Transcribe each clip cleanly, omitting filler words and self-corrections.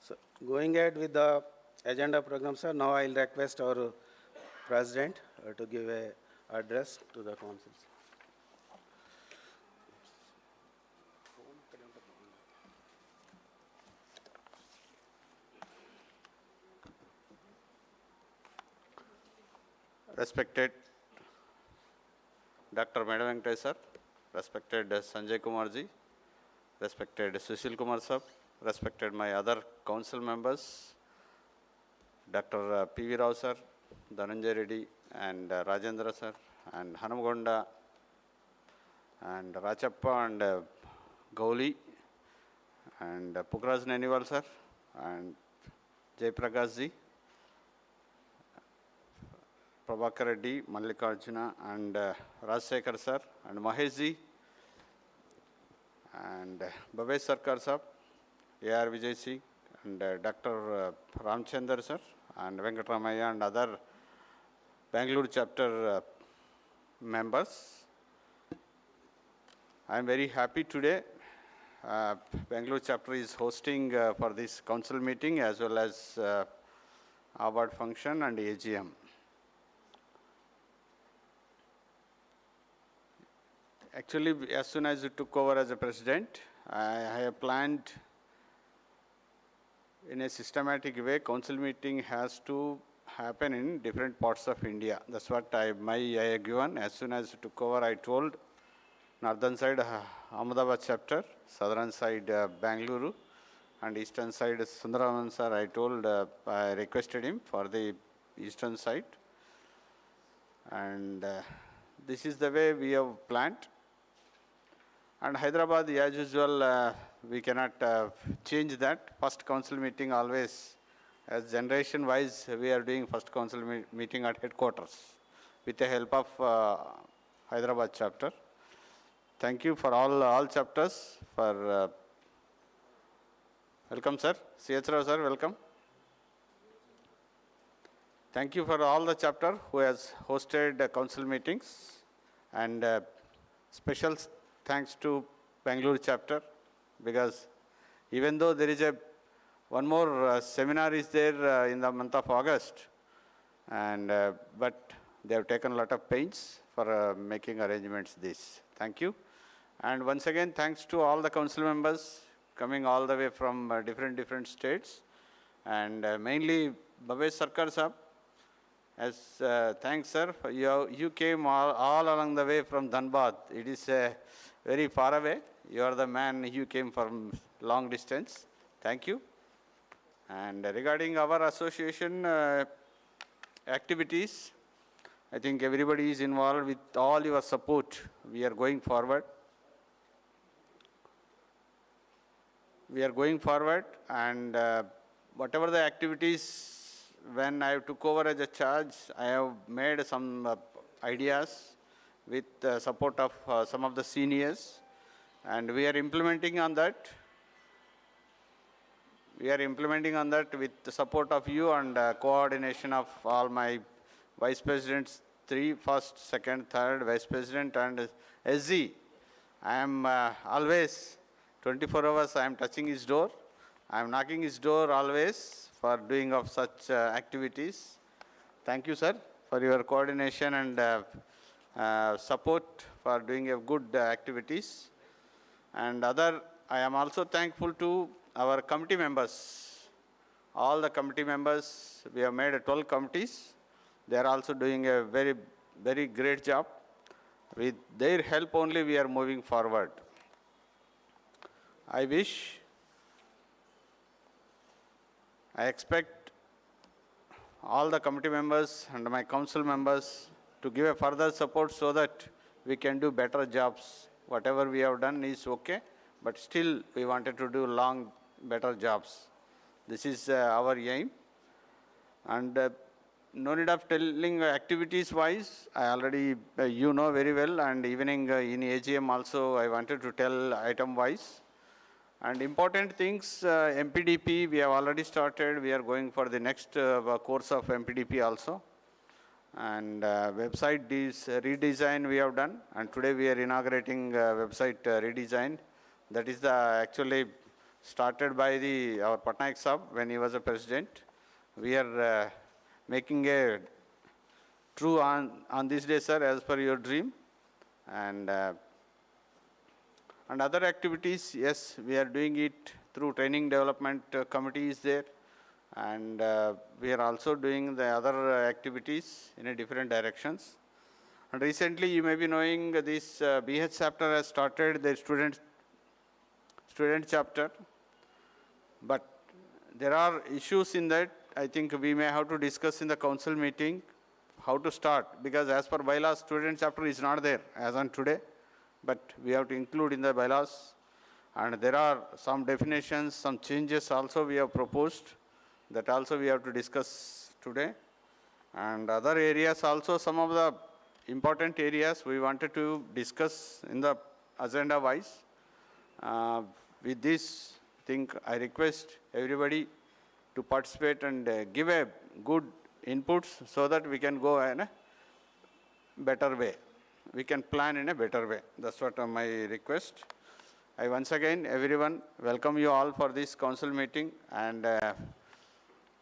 So, going ahead with the agenda program, sir, now I'll request our President to give a address to the council. Respected Dr. Madhavenkateswar sir, respected Sanjay Kumar ji, respected Sushil Kumar sir, respected my other council members, Dr. P.V. Rao sir, Dhananjay Reddy and Rajendra sir, and Hanamgonda, and Rachappa and Gauli, and Pukraj Neniwal sir, and Jay Prakash ji, Prabhakar Reddy, Mallikarjuna, and Rajsekhar sir, and Mahesh ji, and Bhavesh Sarkar sir, A.R. Vijay ji, and Dr. Ramchandar sir, and Venkatramaya and other Bangalore chapter members. I am very happy today. Bangalore chapter is hosting for this council meeting as well as award function and AGM. Actually, as soon as I took over as a president, I have planned in a systematic way. Council meeting has to happen in different parts of India. That's what I have given. As soon as I took over, I told northern side Ahmedabad chapter, southern side Bangalore, and eastern side Sundaraman sir. I told, I requested him for the eastern side, and this is the way we have planned. And Hyderabad, as usual, we cannot change that. First council meeting always, as generation wise, we are doing first council meeting at headquarters with the help of Hyderabad chapter. Thank you for all chapters for welcome sir. C.H. Rao sir, welcome. Thank you for all the chapter who has hosted council meetings, and special thanks to Bangalore chapter, because even though there is one more seminar is there in the month of August, and but they have taken a lot of pains for making arrangements this. Thank you. And once again, thanks to all the council members coming all the way from different states, and mainly Bhavesh Sarkar sir. As thanks sir, you came all along the way from Dhanbad. It is very far away. You are the man, you came from long distance. Thank you. And regarding our association activities, I think everybody is involved. With all your support, we are going forward. We are going forward, and whatever the activities, when I took over as a charge, I have made some ideas with the support of some of the seniors, and we are implementing on that. We are implementing on that with the support of you and coordination of all my vice presidents, 3, first, second, third vice president, and SG. I am always 24 hours I am touching his door. I am knocking his door always for doing of such activities. Thank you, sir, for your coordination and support for doing a good activities. And I am also thankful to our committee members. All the committee members, we have made 12 committees. They are also doing a very great job. With their help only we are moving forward. I expect all the committee members and my council members to give a further support so that we can do better jobs. Whatever we have done is okay, but still we wanted to do better jobs. This is our aim. And no need of telling activities wise, I already, you know very well, and evening in AGM also I wanted to tell item wise. And important things, MPDP, we have already started. We are going for the next course of MPDP also. And website redesign we have done. And today we are inaugurating website redesign. That is the actually started by our Patnaik Sahib when he was a president. We are making a true on this day, sir, as per your dream. And other activities, yes, we are doing it through training development committee is there. And we are also doing the other activities in a different directions. And recently, you may be knowing this BH chapter has started the student chapter. But there are issues in that. I think we may have to discuss in the council meeting how to start, because as per bylaws, student chapter is not there as on today, but we have to include in the bylaws. And there are some definitions, some changes also we have proposed, that also we have to discuss today. And other areas also, some of the important areas we wanted to discuss in the agenda wise. With this thing, I request everybody to participate and give a good inputs so that we can go in a better way. We can plan in a better way. That's what my request. I once again, everyone, welcome you all for this council meeting, and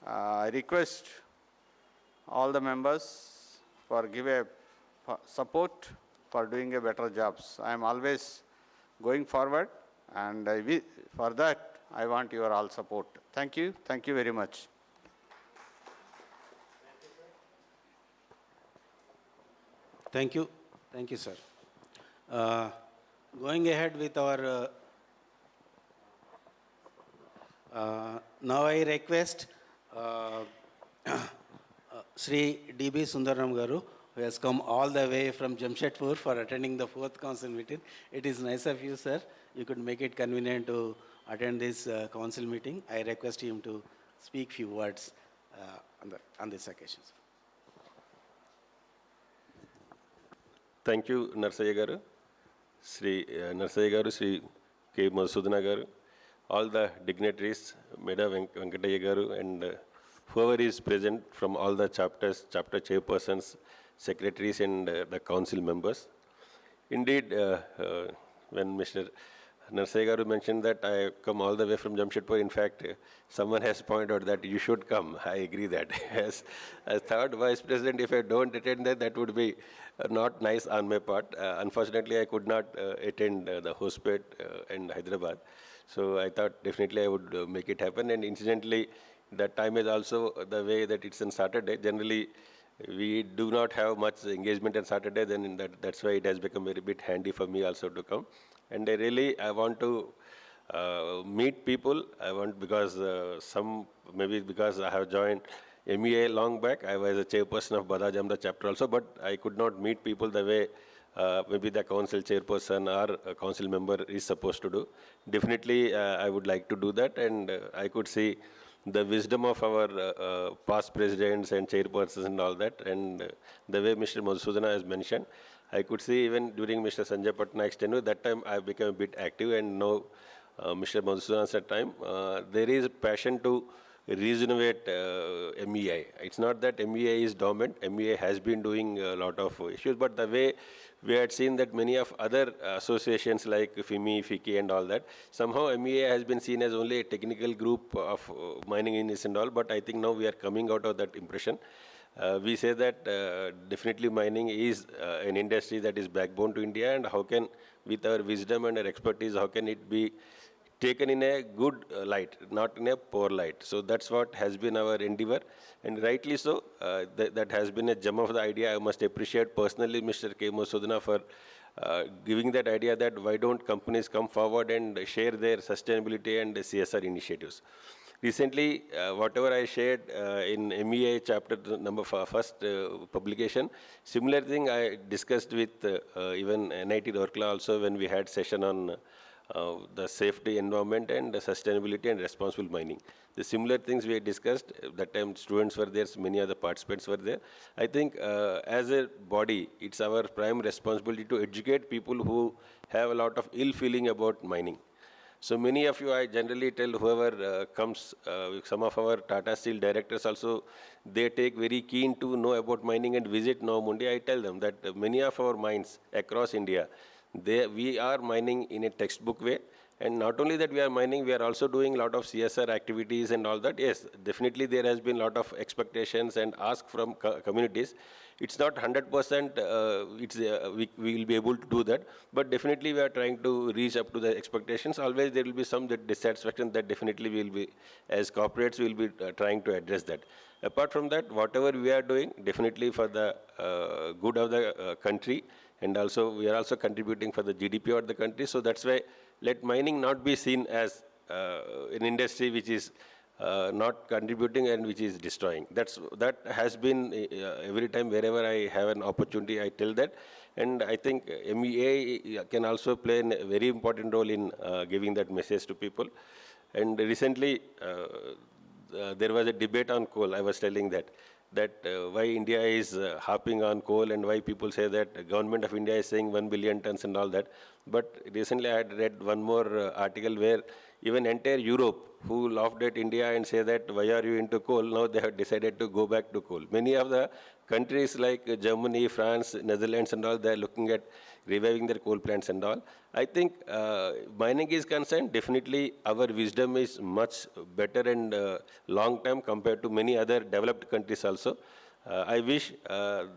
I request all the members for give a support for doing a better jobs. I am always going forward, and for that, I want your all support. Thank you very much. Thank you, sir. Going ahead with our, now I request Sri D.B. Sundaram Garu, who has come all the way from Jamshedpur for attending the 4th council meeting. It is nice of you, sir. You could make it convenient to attend this council meeting. I request him to speak few words on this occasion. Thank you, Narsaya Garu, Sri Narsaya Garu, Sri K. Madhusudana Garu, all the dignitaries, Meda Venkataya Garu, and whoever is present from all the chapters, chapter chairpersons, secretaries, and the council members. Indeed, when Mr. Narsaya Garu mentioned that I come all the way from Jamshedpur, in fact, someone has pointed out that you should come. I agree that. As third vice president, if I don't attend that would be not nice on my part. Unfortunately, I could not attend the Hospet in Hyderabad. So I thought definitely I would make it happen. And incidentally, that time is also the way that it's on Saturday. Generally, we do not have much engagement on Saturday, then that's why it has become very bit handy for me also to come. And I want to meet people. I want, because maybe because I have joined MEAI long back, I was a chairperson of Badajamda chapter also, but I could not meet people the way maybe the council chairperson or a council member is supposed to do. Definitely, I would like to do that, and I could see the wisdom of our past presidents and chairpersons and all that, and the way Mr. Madhusudana has mentioned, I could see even during Mr. Sanjay Patnaik's tenure, that time I became a bit active, and now Mr. Madhusudana's time, there is passion to regenerate MEAI. It's not that MEAI is dormant. MEAI has been doing a lot of issues, but the way we had seen that many of other associations like FIMI, FICI and all that, somehow MEAI has been seen as only a technical group of mining engineers and all, but I think now we are coming out of that impression. We say that definitely mining is an industry that is backbone to India, and how can, with our wisdom and our expertise, how can it be taken in a good light, not in a poor light. So that's what has been our endeavor, and rightly so. That has been a gem of the idea. I must appreciate personally Mr. K. Madhusudana for giving that idea that why don't companies come forward and share their sustainability and CSR initiatives. Recently, whatever I shared in MEAI chapter number first publication, similar thing I discussed with even NIT Rourkela also when we had session on the safety, environment, and the sustainability and responsible mining. The similar things we had discussed. That time students were there, many other participants were there. I think as a body, it's our prime responsibility to educate people who have a lot of ill feeling about mining. So many of you, I generally tell whoever comes, some of our Tata Steel directors also, they take very keen to know about mining and visit Novamundi. I tell them that many of our mines across India, we are mining in a textbook way, And not only that we are mining, we are also doing a lot of CSR activities and all that. Yes, definitely there has been a lot of expectations and ask from communities. It's not 100% we will be able to do that, but definitely we are trying to reach up to the expectations. Always there will be some dissatisfaction that definitely we will be, as corporates, we will be trying to address that. Apart from that, whatever we are doing, definitely for the good of the country, and also we are also contributing for the GDP of the country. So that's why let mining not be seen as an industry which is not contributing and which is destroying. That has been every time wherever I have an opportunity, I tell that. And I think MEAI can also play a very important role in giving that message to people. And recently, there was a debate on coal. I was telling that why India is harping on coal and why people say that the government of India is saying 1 billion tons and all that. But recently I had read one more article where even entire Europe, who laughed at India and say that why are you into coal, now they have decided to go back to coal. Many of the countries like Germany, France, Netherlands and all, they are looking at reviving their coal plants and all. I think mining is concerned, definitely our wisdom is much better and long term compared to many other developed countries also. I wish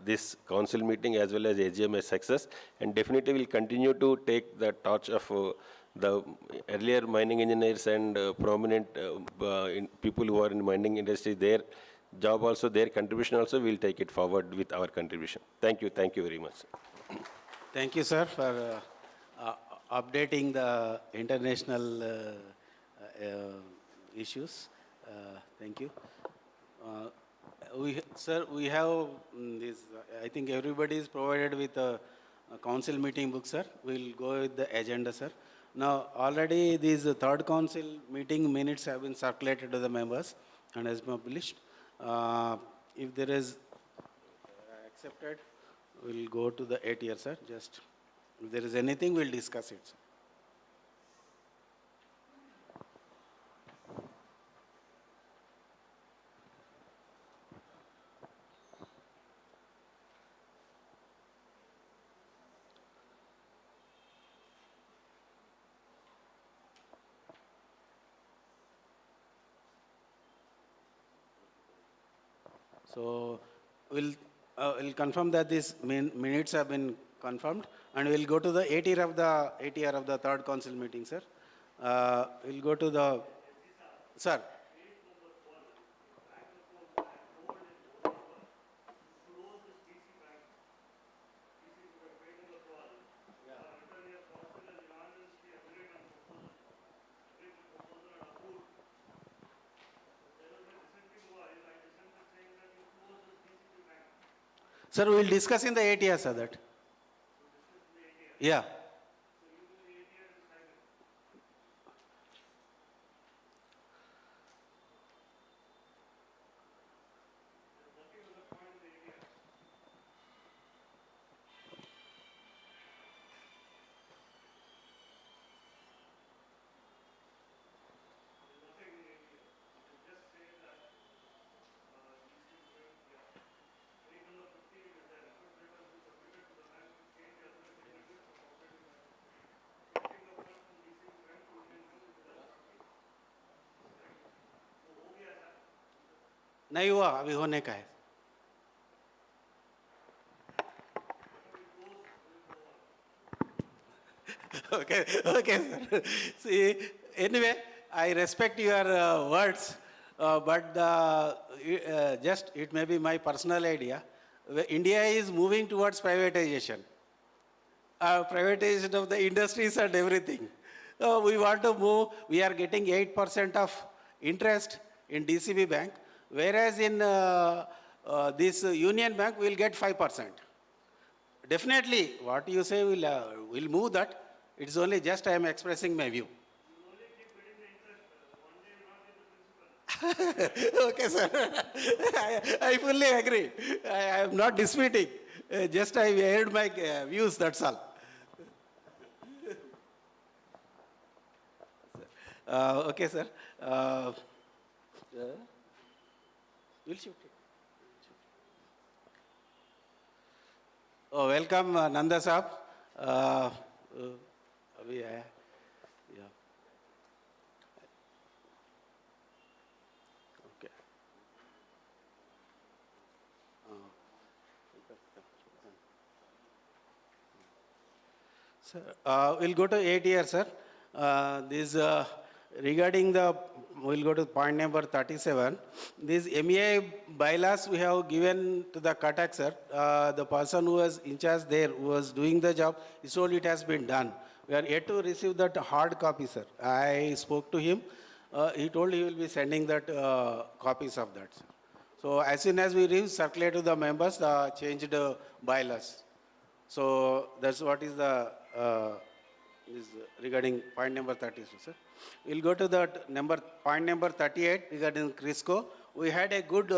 this council meeting as well as AGM a success, and definitely will continue to take the torch of the earlier mining engineers and prominent people who are in mining industry, their job also, their contribution also, will take it forward with our contribution. Thank you very much. Thank you, sir, for updating the international issues. Thank you. Sir, we have this, I think everybody is provided with a council meeting book, sir. We'll go with the agenda, sir. Now, already these third council meeting minutes have been circulated to the members and has been published. If there is accepted, we'll go to the 8 year, sir. Just, if there is anything, we'll discuss it, sir. So we'll confirm that these minutes have been confirmed, and we'll go to the 8 year of the third council meeting, sir. We'll go to the, sir. Sir, we'll discuss in the 8 years, sir, that. Yeah. नहीं हुआ, अभी होने का है. Okay, okay, sir. See, anyway, I respect your words, but just it may be my personal idea. India is moving towards privatization. Privatization of the industries and everything. We want to move, we are getting 8% of interest in DCB Bank, whereas in this Union Bank, we will get 5%. Definitely, what you say will move that. It's only just I am expressing my view. Okay, sir. I fully agree. I am not disputing. Just I aired my views, that's all. Okay, sir. We'll shoot it. Oh, welcome, Nanda Saab. अभी आया. Yeah. Sir, we'll go to 8 here, sir. This regarding the, we'll go to point number 37. These MEI bylaws we have given to the Katak, sir. The person who was in charge there, who was doing the job, he told it has been done. We are yet to receive that hard copy, sir. I spoke to him. He told he will be sending that copies of that, sir. So as soon as we reach, circulate to the members, changed bylaws. So that's what is the is regarding point number 32, sir. We'll go to that point number 38 regarding Crisco. We had a good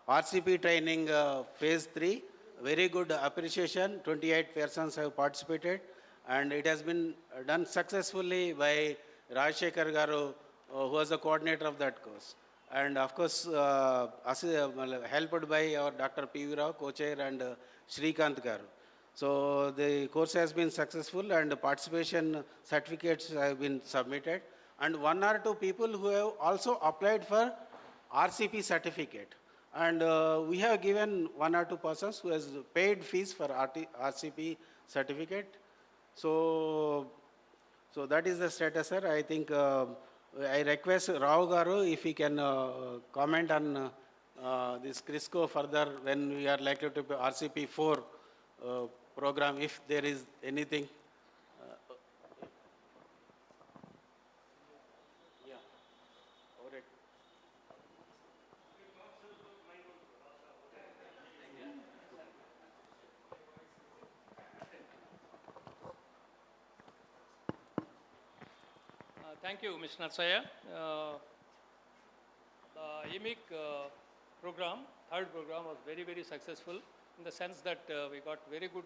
RCP training phase 3, very good appreciation. 28 persons have participated, and it has been done successfully by Rajshekar Garu, who was the coordinator of that course. And of course, helped by our Dr. P.V. Rao, co-chair, and Shrikant Garu. So the course has been successful and participation certificates have been submitted. And 1 or 2 people who have also applied for RCP certificate. And we have given 1 or 2 persons who has paid fees for RCP certificate. So that is the status, sir. I think I request Rao Garu if he can comment on this Crisco further when we are likely to be RCP 4 program, if there is anything. Yeah. All right. Thank you, Mr. Narsaya. The EMIC program, third program, was very, very successful in the sense that we got very good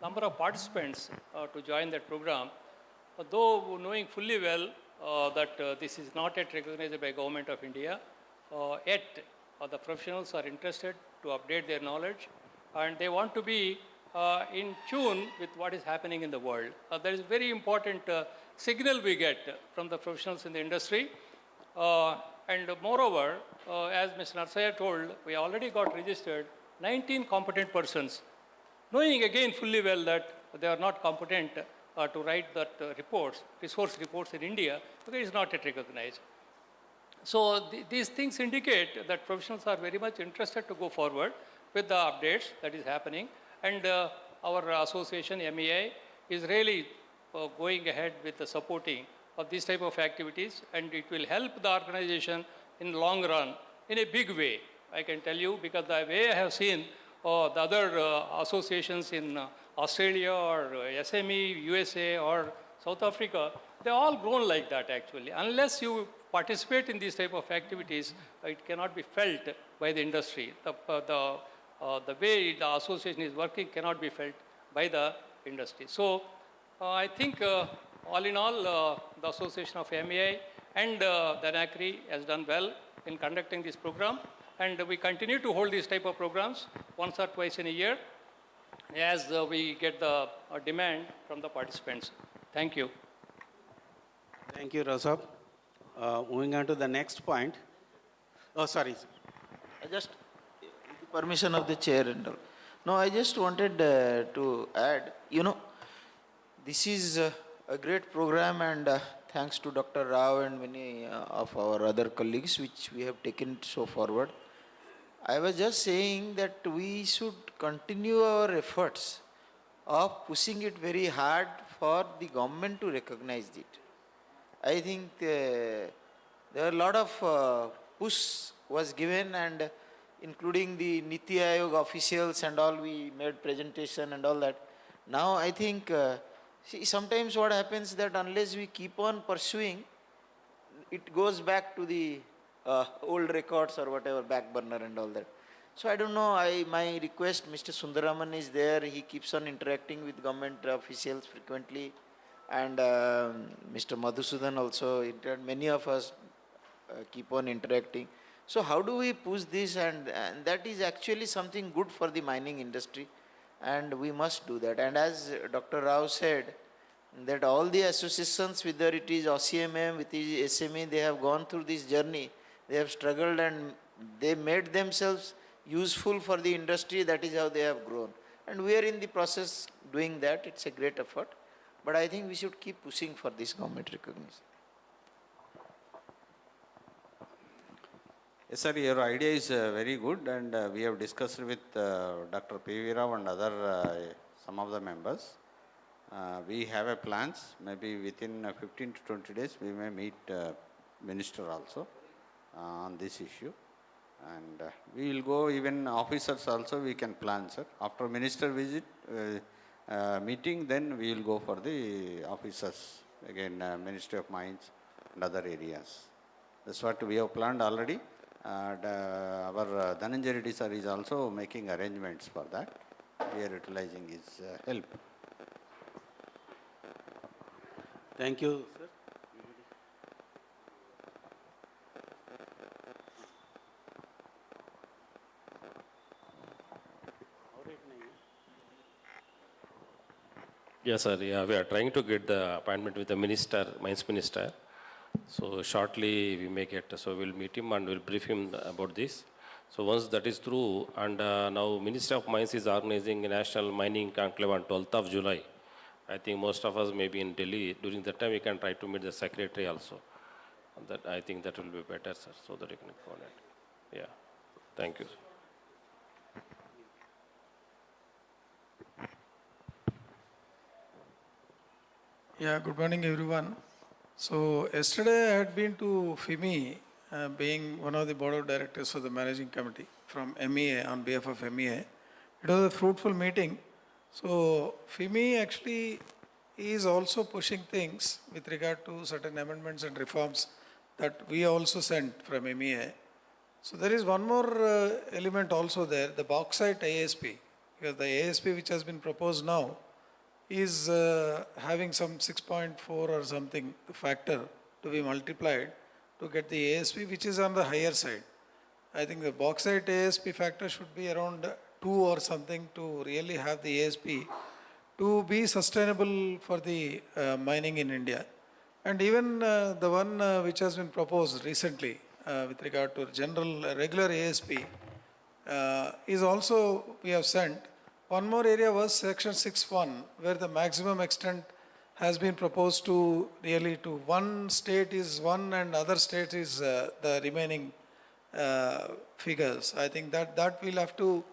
number of participants to join that program. Though knowing fully well that this is not yet recognized by Government of India, yet the professionals are interested to update their knowledge, and they want to be in tune with what is happening in the world. That is very important signal we get from the professionals in the industry. And moreover, as Mr. Narsaya told, we already got registered 19 competent persons, knowing again fully well that they are not competent to write that resource reports in India, because it is not yet recognized. So these things indicate that professionals are very much interested to go forward with the updates that is happening. And our association, MEAI, is really going ahead with the supporting of these type of activities, and it will help the organization in the long run in a big way. I can tell you, because the way I have seen the other associations in Australia or SME, USA or South Africa, they all grown like that actually. Unless you participate in these type of activities, it cannot be felt by the industry. The way the association is working cannot be felt by the industry. So I think all in all, the association of MEAI and the NACRI has done well in conducting this program. And we continue to hold these type of programs once or twice in a year as we get the demand from the participants. Thank you. Thank you, Rasab. Moving on to the next point. Oh, sorry, sir. I just, with the permission of the chair and all. No, I just wanted to add, this is a great program, and thanks to Dr. Rao and many of our other colleagues, which we have taken so forward. I was just saying that we should continue our efforts of pushing it very hard for the government to recognize it. I think there are a lot of push was given, and including the Niti Aayog officials and all, we made presentation and all that. Now I think, see, sometimes what happens that unless we keep on pursuing, it goes back to the old records or whatever, back burner and all that. So I don't know, my request, Mr. Sundaraman is there, he keeps on interacting with government officials frequently, and Mr. Madhusudan also, many of us keep on interacting. So how do we push this, and that is actually something good for the mining industry, and we must do that. And as Dr. Rao said, that all the associations, whether it is OCMM, with the SME, they have gone through this journey. They have struggled and they made themselves useful for the industry. That is how they have grown. And we are in the process doing that. It's a great effort. But I think we should keep pushing for this government recognition. Yes, sir, your idea is very good, and we have discussed with Dr. P. V. Rao and other some of the members. We have a plans, maybe within 15 to 20 days, we may meet minister also on this issue. And we will go, even officers also we can plan, sir. After minister visit, meeting, then we will go for the officers, again, Ministry of Mines and other areas. That's what we have planned already. Our Dhananjay Reddy sir is also making arrangements for that. We are utilizing his help. Thank you, sir. Yes, sir. Yeah, we are trying to get the appointment with the minister, mines minister. So shortly we may get, so we'll meet him and we'll brief him about this. So once that is through, and now Minister of Mines is organizing a national mining conclave on 12th of July. I think most of us may be in Delhi. During that time, we can try to meet the secretary also. And that, I think that will be better, sir, so that you can coordinate. Yeah. Thank you, sir. Yeah, good morning everyone. So yesterday I had been to FIMI, being one of the board of directors of the managing committee from MEA on behalf of MEA. It was a fruitful meeting. So FIMI actually is also pushing things with regard to certain amendments and reforms that we also sent from MEA. So there is one more element also there, the bauxite ASP, because the ASP which has been proposed now is having some 6.4 or something factor to be multiplied to get the ASP, which is on the higher side. I think the bauxite ASP factor should be around 2 or something to really have the ASP to be sustainable for the mining in India. And even the one which has been proposed recently with regard to general regular ASP is also we have sent. One more area was section 6.1 where the maximum extent has been proposed to really to one state is one and other state is the remaining figures. I think that we'll have to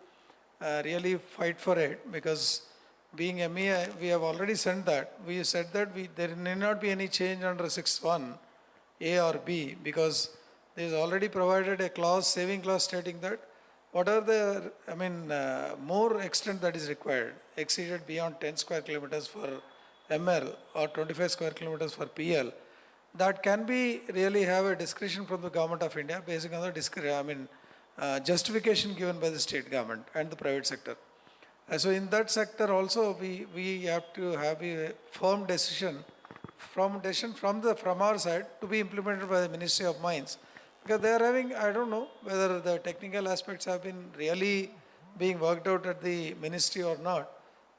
really fight for it, because being MEI, we have already sent that. We said that there may not be any change under 6.1 A or B, because there is already provided a clause, saving clause stating that what are the, more extent that is required, exceeded beyond 10 square kilometers for ML or 25 square kilometers for PL, that can be really have a discretion from the government of India based on the justification given by the state government and the private sector. So in that sector also we have to have a firm decision from our side to be implemented by the Ministry of Mines. Because they are having, I don't know whether the technical aspects have been really being worked out at the ministry or not.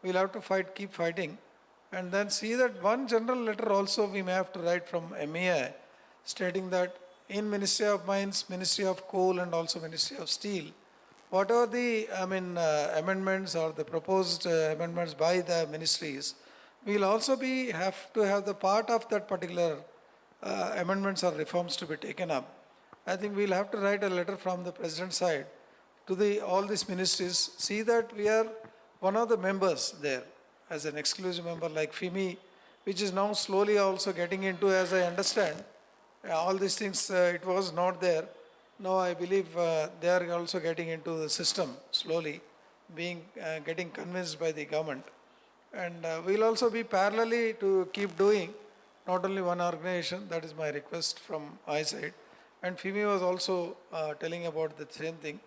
We'll have to keep fighting, and then see that one general letter also we may have to write from MEI stating that in Ministry of Mines, Ministry of Coal and also Ministry of Steel, whatever the amendments or the proposed amendments by the ministries, we'll also have to have the part of that particular amendments or reforms to be taken up. I think we'll have to write a letter from the president's side to all these ministries, see that we are one of the members there as an exclusive member like FIMI, which is now slowly also getting into, as I understand, all these things, it was not there. Now I believe they are also getting into the system slowly, getting convinced by the government. And we'll also be parallelly to keep doing, not only one organization, that is my request from my side. And FIMI was also telling about the same thing.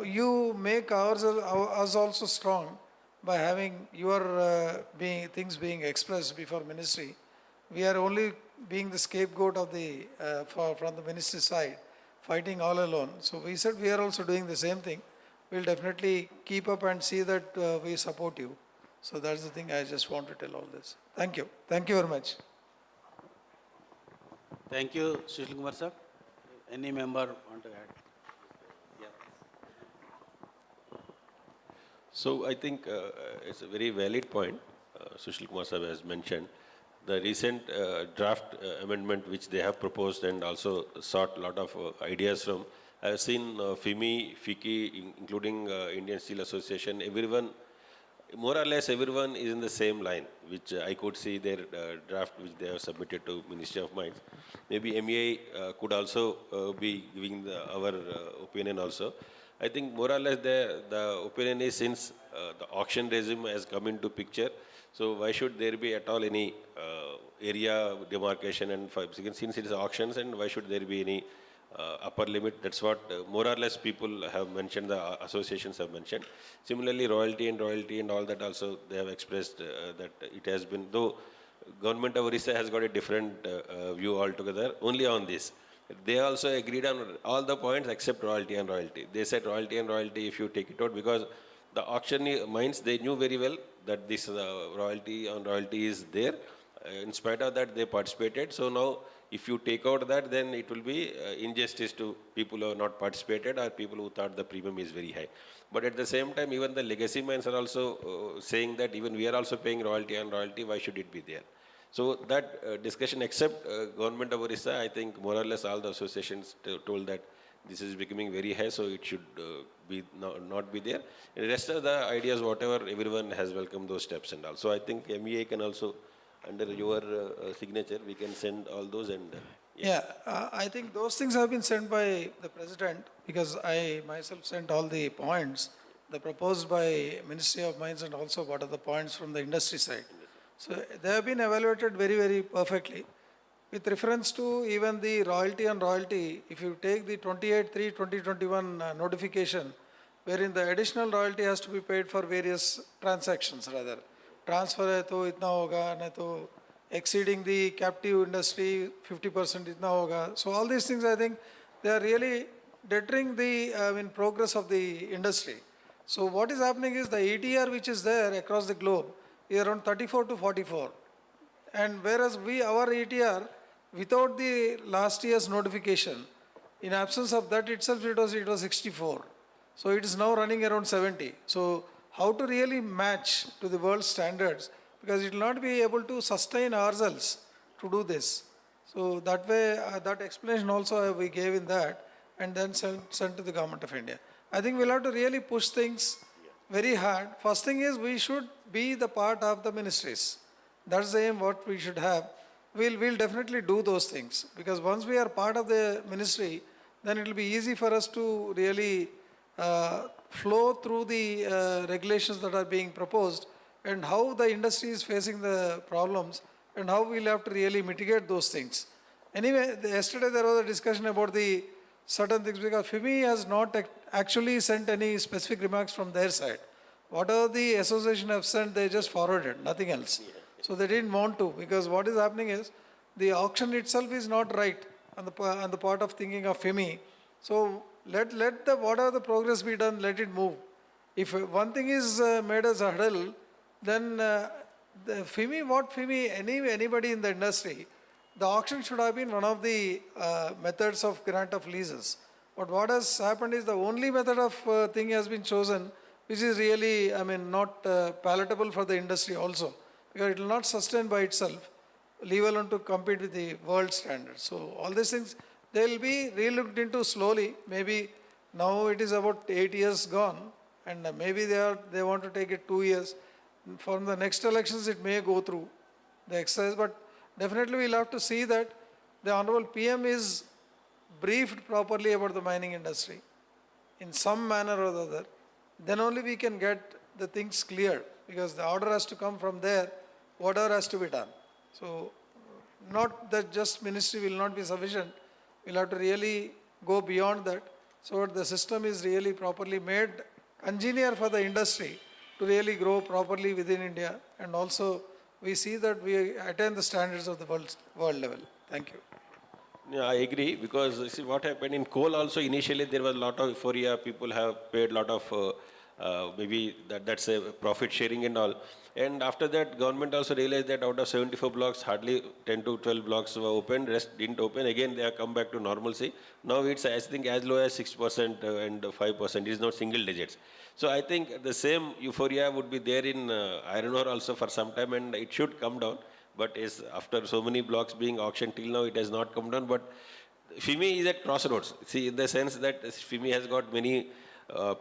You make us also strong by having your things being expressed before ministry. We are only being the scapegoat of from the ministry side, fighting all alone. So we said we are also doing the same thing. We'll definitely keep up and see that we support you. So that's the thing I just want to tell all this. Thank you. Thank you very much. Thank you, Sushil Kumar sir. Any member want to add? Yeah. So I think it's a very valid point. Sushil Kumar Sahib has mentioned, the recent draft amendment which they have proposed and also sought a lot of ideas from. I have seen FIMI, FICI, including Indian Steel Association, everyone, more or less everyone is in the same line, which I could see their draft which they have submitted to Ministry of Mines. Maybe MEI could also be giving our opinion also. I think more or less the opinion is since the auction regime has come into picture, so why should there be at all any area demarcation and since it is auctions, and why should there be any upper limit? That's what more or less people have mentioned, the associations have mentioned. Similarly, royalty and all that also they have expressed that it has been, though government of Orissa has got a different view altogether only on this. They also agreed on all the points except royalty and royalty. They said royalty and royalty if you take it out, because the auction mines, they knew very well that this royalty on royalty is there. In spite of that, they participated. So now, if you take out that, then it will be injustice to people who have not participated or people who thought the premium is very high. But at the same time, even the legacy mines are also saying that even we are also paying royalty and royalty, why should it be there? So that discussion, except government of Orissa, I think more or less all the associations told that this is becoming very high, so it should be not be there. And the rest of the ideas, whatever, everyone has welcomed those steps and all. So I think MEA can also, under your signature, we can send all those and. Yeah, I think those things have been sent by the president, because I myself sent all the points, the proposed by Ministry of Mines, and also what are the points from the industry side. So they have been evaluated very, very perfectly. With reference to even the royalty and royalty, if you take the 28/3/2021 notification, wherein the additional royalty has to be paid for various transactions rather. Transfer hai to itna hoga, nahi to exceeding the captive industry 50% itna hoga. So all these things, I think they are really deterring the progress of the industry. So what is happening is the ETR which is there across the globe is around 34 to 44. And whereas our ETR, without the last year's notification, in absence of that itself, it was 64. So it is now running around 70. So how to really match to the world standards, because it will not be able to sustain ourselves to do this. So that way, that explanation also we gave in that, and then sent to the government of India. I think we'll have to really push things very hard. First thing is we should be the part of the ministries. That's the aim what we should have. We'll definitely do those things, because once we are part of the ministry, then it will be easy for us to really flow through the regulations that are being proposed, and how the industry is facing the problems, and how we'll have to really mitigate those things. Anyway, yesterday there was a discussion about the certain things, because FIMI has not actually sent any specific remarks from their side. Whatever the association have sent, they just forwarded, nothing else. So they didn't want to, because what is happening is the auction itself is not right on the part of thinking of FIMI. So let the whatever the progress be done, let it move. If one thing is made as a hurdle, then the FIMI, anybody in the industry, the auction should have been one of the methods of grant of leases. But what has happened is the only method of thing has been chosen, which is really, not palatable for the industry also, because it will not sustain by itself, leave alone to compete with the world standards. So all these things, they will be re-looked into slowly. Maybe now it is about 8 years gone, and maybe they want to take it 2 years. From the next elections, it may go through the exercise, but definitely we'll have to see that the Honorable PM is briefed properly about the mining industry in some manner or the other. Then only we can get the things cleared, because the order has to come from there, whatever has to be done. So not that just ministry will not be sufficient, we'll have to really go beyond that, so the system is really properly made congenial for the industry to really grow properly within India, and also we see that we attain the standards of the world level. Thank you. Yeah, I agree, because see what happened in coal also, initially there was a lot of euphoria, people have paid a lot of, maybe that's a profit sharing and all. And after that, government also realized that out of 74 blocks, hardly 10 to 12 blocks were open, rest didn't open. Again, they have come back to normalcy. Now it's, I think, as low as 6% and 5%. It is not single digits. So I think the same euphoria would be there in iron ore also for some time, and it should come down. But is after so many blocks being auctioned till now, it has not come down. But FIMI is at crossroads. See, in the sense that FIMI has got many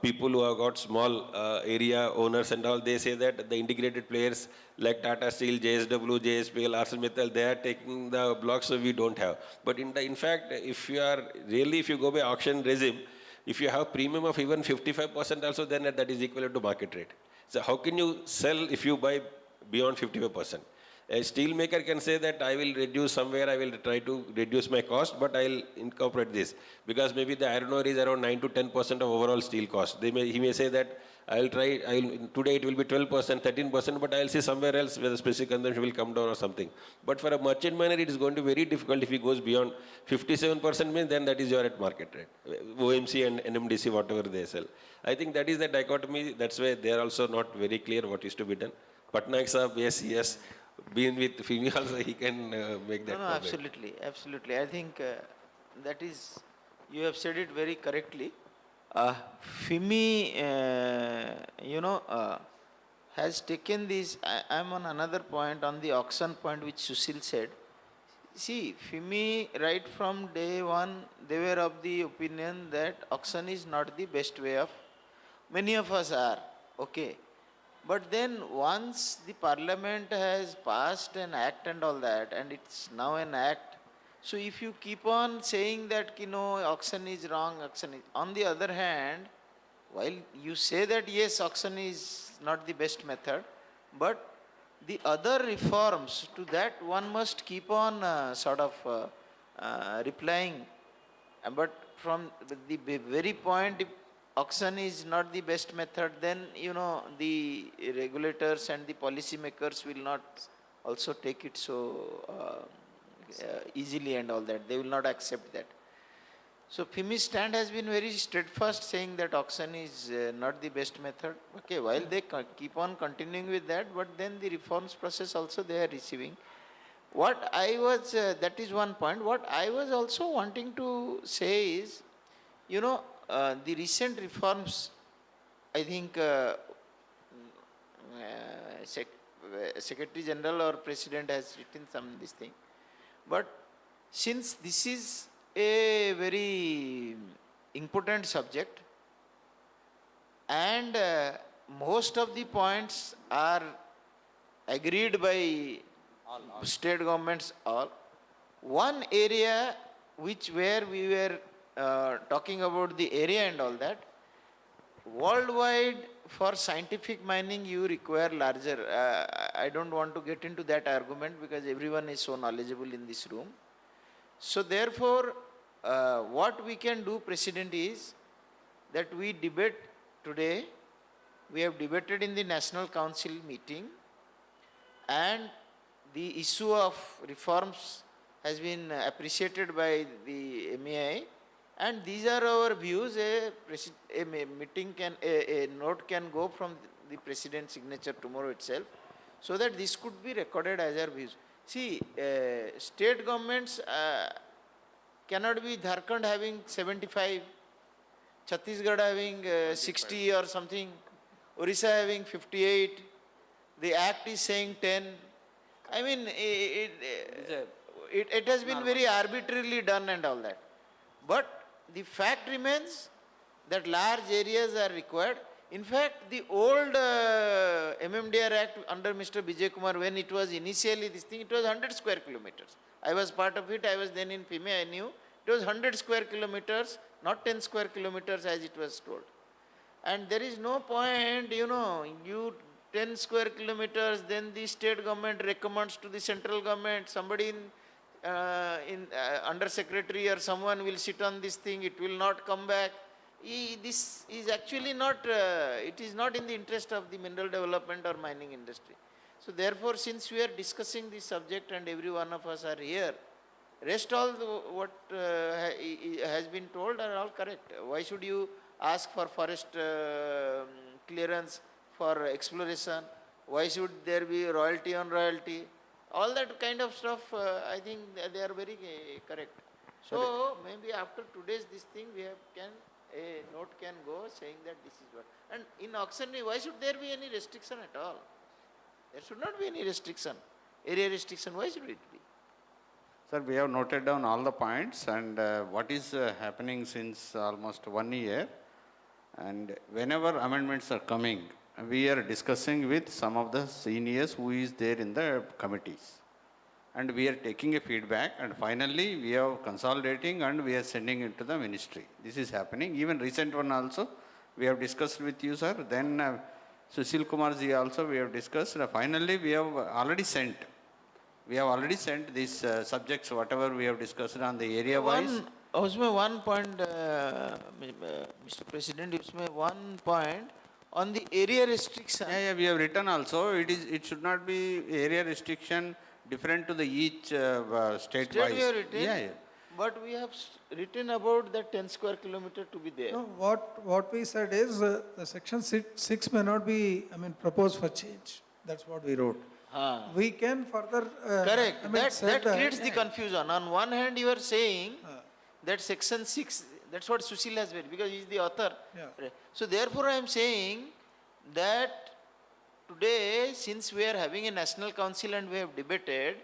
people who have got small area owners and all, they say that the integrated players like Tata Steel, JSW, JSPL, ArcelorMittal, they are taking the blocks so we don't have. But in fact, if you are really, if you go by auction regime, if you have premium of even 55% also, then that is equivalent to market rate. So how can you sell if you buy beyond 55%? A steel maker can say that I will reduce somewhere, I will try to reduce my cost, but I'll incorporate this. Because maybe the iron ore is around 9 to 10% of overall steel cost. He may say that today it will be 12%, 13%, but I'll see somewhere else where the specific consumption will come down or something. But for a merchant miner, it is going to be very difficult if he goes beyond 57% means then that is your at market rate. OMC and NMDC, whatever they sell. I think that is the dichotomy. That's why they are also not very clear what is to be done. Patnaik Saab, yes, being with FIMI also, he can make that. No, absolutely, absolutely. I think that is, you have said it very correctly. FIMI, has taken this. I'm on another point, on the auction point which Sushil said. See, FIMI, right from day one, they were of the opinion that auction is not the best way of. Many of us are, okay. But then once the parliament has passed an act and all that, and it's now an act, so if you keep on saying that, auction is wrong, auction is, on the other hand, while you say that yes, auction is not the best method, but the other reforms to that one must keep on replying. But from the very point, if auction is not the best method, then the regulators and the policy makers will not also take it so easily and all that. They will not accept that. So FIMI's stand has been very steadfast, saying that auction is not the best method. Okay, while they keep on continuing with that, but then the reforms process also they are receiving. What I was, that is one point. What I was also wanting to say is, the recent reforms, I think Secretary General or President has written this thing. But since this is a very important subject and most of the points are agreed by state governments all, one area where we were talking about the area and all that, worldwide for scientific mining you require larger, I don't want to get into that argument because everyone is so knowledgeable in this room. So therefore, what we can do, President, is that we debate today, we have debated in the National Council meeting, and the issue of reforms has been appreciated by the MEAI, and these are our views. A note can go from the President's signature tomorrow itself, so that this could be recorded as our views. See, state governments cannot be Jharkhand having 75, Chhattisgarh having 60 or something, Orissa having 58, the act is saying 10. I mean, it has been very arbitrarily done and all that. But the fact remains that large areas are required. In fact, the old MMDR Act under Mr. Vijay Kumar, when it was initially this thing, it was 100 square kilometers. I was part of it, I was then in FIMI, I knew. It was 100 square kilometers, not 10 square kilometers as it was told. And there is no point, you 10 square kilometers, then the state government recommends to the central government, somebody under secretary or someone will sit on this thing, it will not come back. This is actually not, it is not in the interest of the mineral development or mining industry. So therefore, since we are discussing this subject and every one of us are here, rest all what has been told are all correct. Why should you ask for forest clearance for exploration? why should there be royalty on royalty? All that kind of stuff, I think they are very correct. So maybe after today's this thing, we have a note can go saying that this is what. And in auction, why should there be any restriction at all? There should not be any restriction. Area restriction, why should it be? Sir, we have noted down all the points and what is happening since almost 1 year. And whenever amendments are coming, we are discussing with some of the seniors who is there in the committees. And we are taking a feedback and finally we are consolidating and we are sending it to the ministry. This is happening. Even recent one also, we have discussed with you, sir. Then Sushil Kumar ji also we have discussed. Finally, we have already sent. We have already sent these subjects, whatever we have discussed on the area wise. उसमें one point, Mr. President, उसमें one point on the area restriction. Yeah, we have written also. It should not be area restriction different to the each state wise. We have written, Yeah. but we have written about the 10 square kilometer to be there. No, what we said is the section 6 may not be, proposed for change. That's what we wrote. We can further. Correct. That said, creates the confusion. On one hand, you are saying that section 6, that's what Sushil has read because he is the author. Yeah. So therefore, I am saying that today, since we are having a national council and we have debated,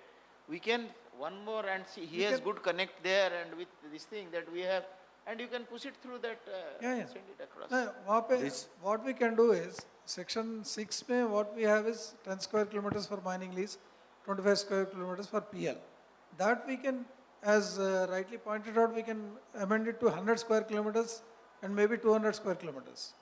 we can one more and see, he has good connect there and with this thing that we have, and you can push it through that, Yeah. send it across. What we can do is, section 6 mein what we have is 10 square kilometers for mining lease, 25 square kilometers for PL. That we can, as rightly pointed out, we can amend it to 100 square kilometers and maybe 200 square kilometers.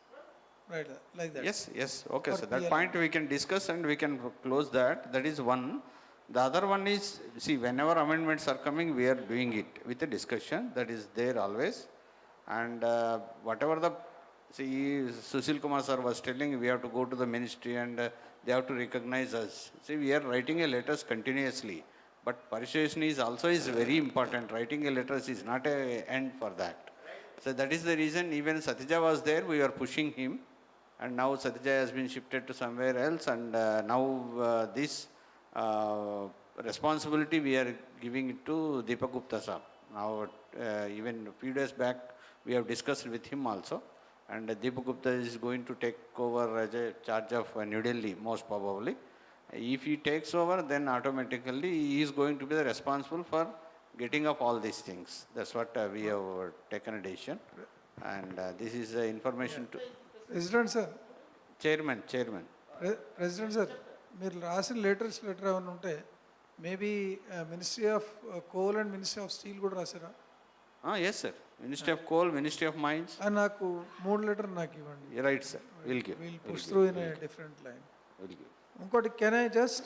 Right, like that. Yes, okay, For so that PL. point we can discuss and we can close that. That is one. The other one is, see, whenever amendments are coming, we are doing it with a discussion. That is there always. And whatever the, see, Sushil Kumar sir was telling, we have to go to the ministry and they have to recognize us. See, we are writing a letters continuously. But persuasion is also very important. Writing a letters is not an end for that. So that is the reason even Satija was there, we were pushing him. And now Satija has been shifted to somewhere else and now this responsibility we are giving it to Deepak Gupta sir. Now even a few days back we have discussed with him also. And Deepak Gupta is going to take over as a charge of New Delhi most probably. If he takes over, then automatically he is going to be the responsible for getting up all these things. That's what we have taken a decision. And this is information to President sir, chairman. President sir, మీరు రాసిన letters ఏమైనా ఉంటే maybe ministry of coal and ministry of steel కూడా రాసారా? Yes, sir. Ministry of Coal, Ministry of Mines. నాకు 3 letter నాకు ఇవ్వండి. Right, sir. We'll give. We'll push through in a different line. We'll give. ఇంకోటి, can I just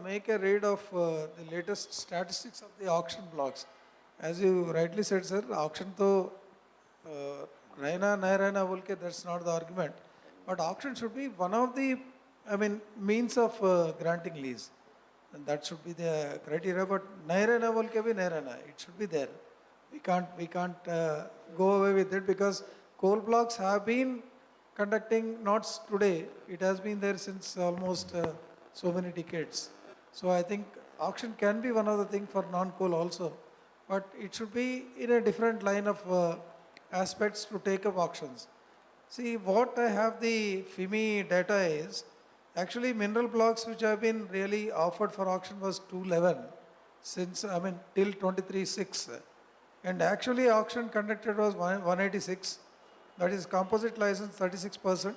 make a read of the latest statistics of the auction blocks? As you rightly said, sir, auction to Raina, Nairana, Volke, that's not the argument. But auction should be one of the, means of granting lease. And that should be the criteria. But Nairana, Volke, bhi Nairana, it should be there. We can't go away with it because coal blocks have been conducting not today, it has been there since almost so many decades. So I think auction can be one of the things for non-coal also, but it should be in a different line of aspects to take up auctions. See, what I have the FIMI data is, actually mineral blocks which have been really offered for auction was 211 since, till 23/6. And actually auction conducted was 186. That is composite license 36%,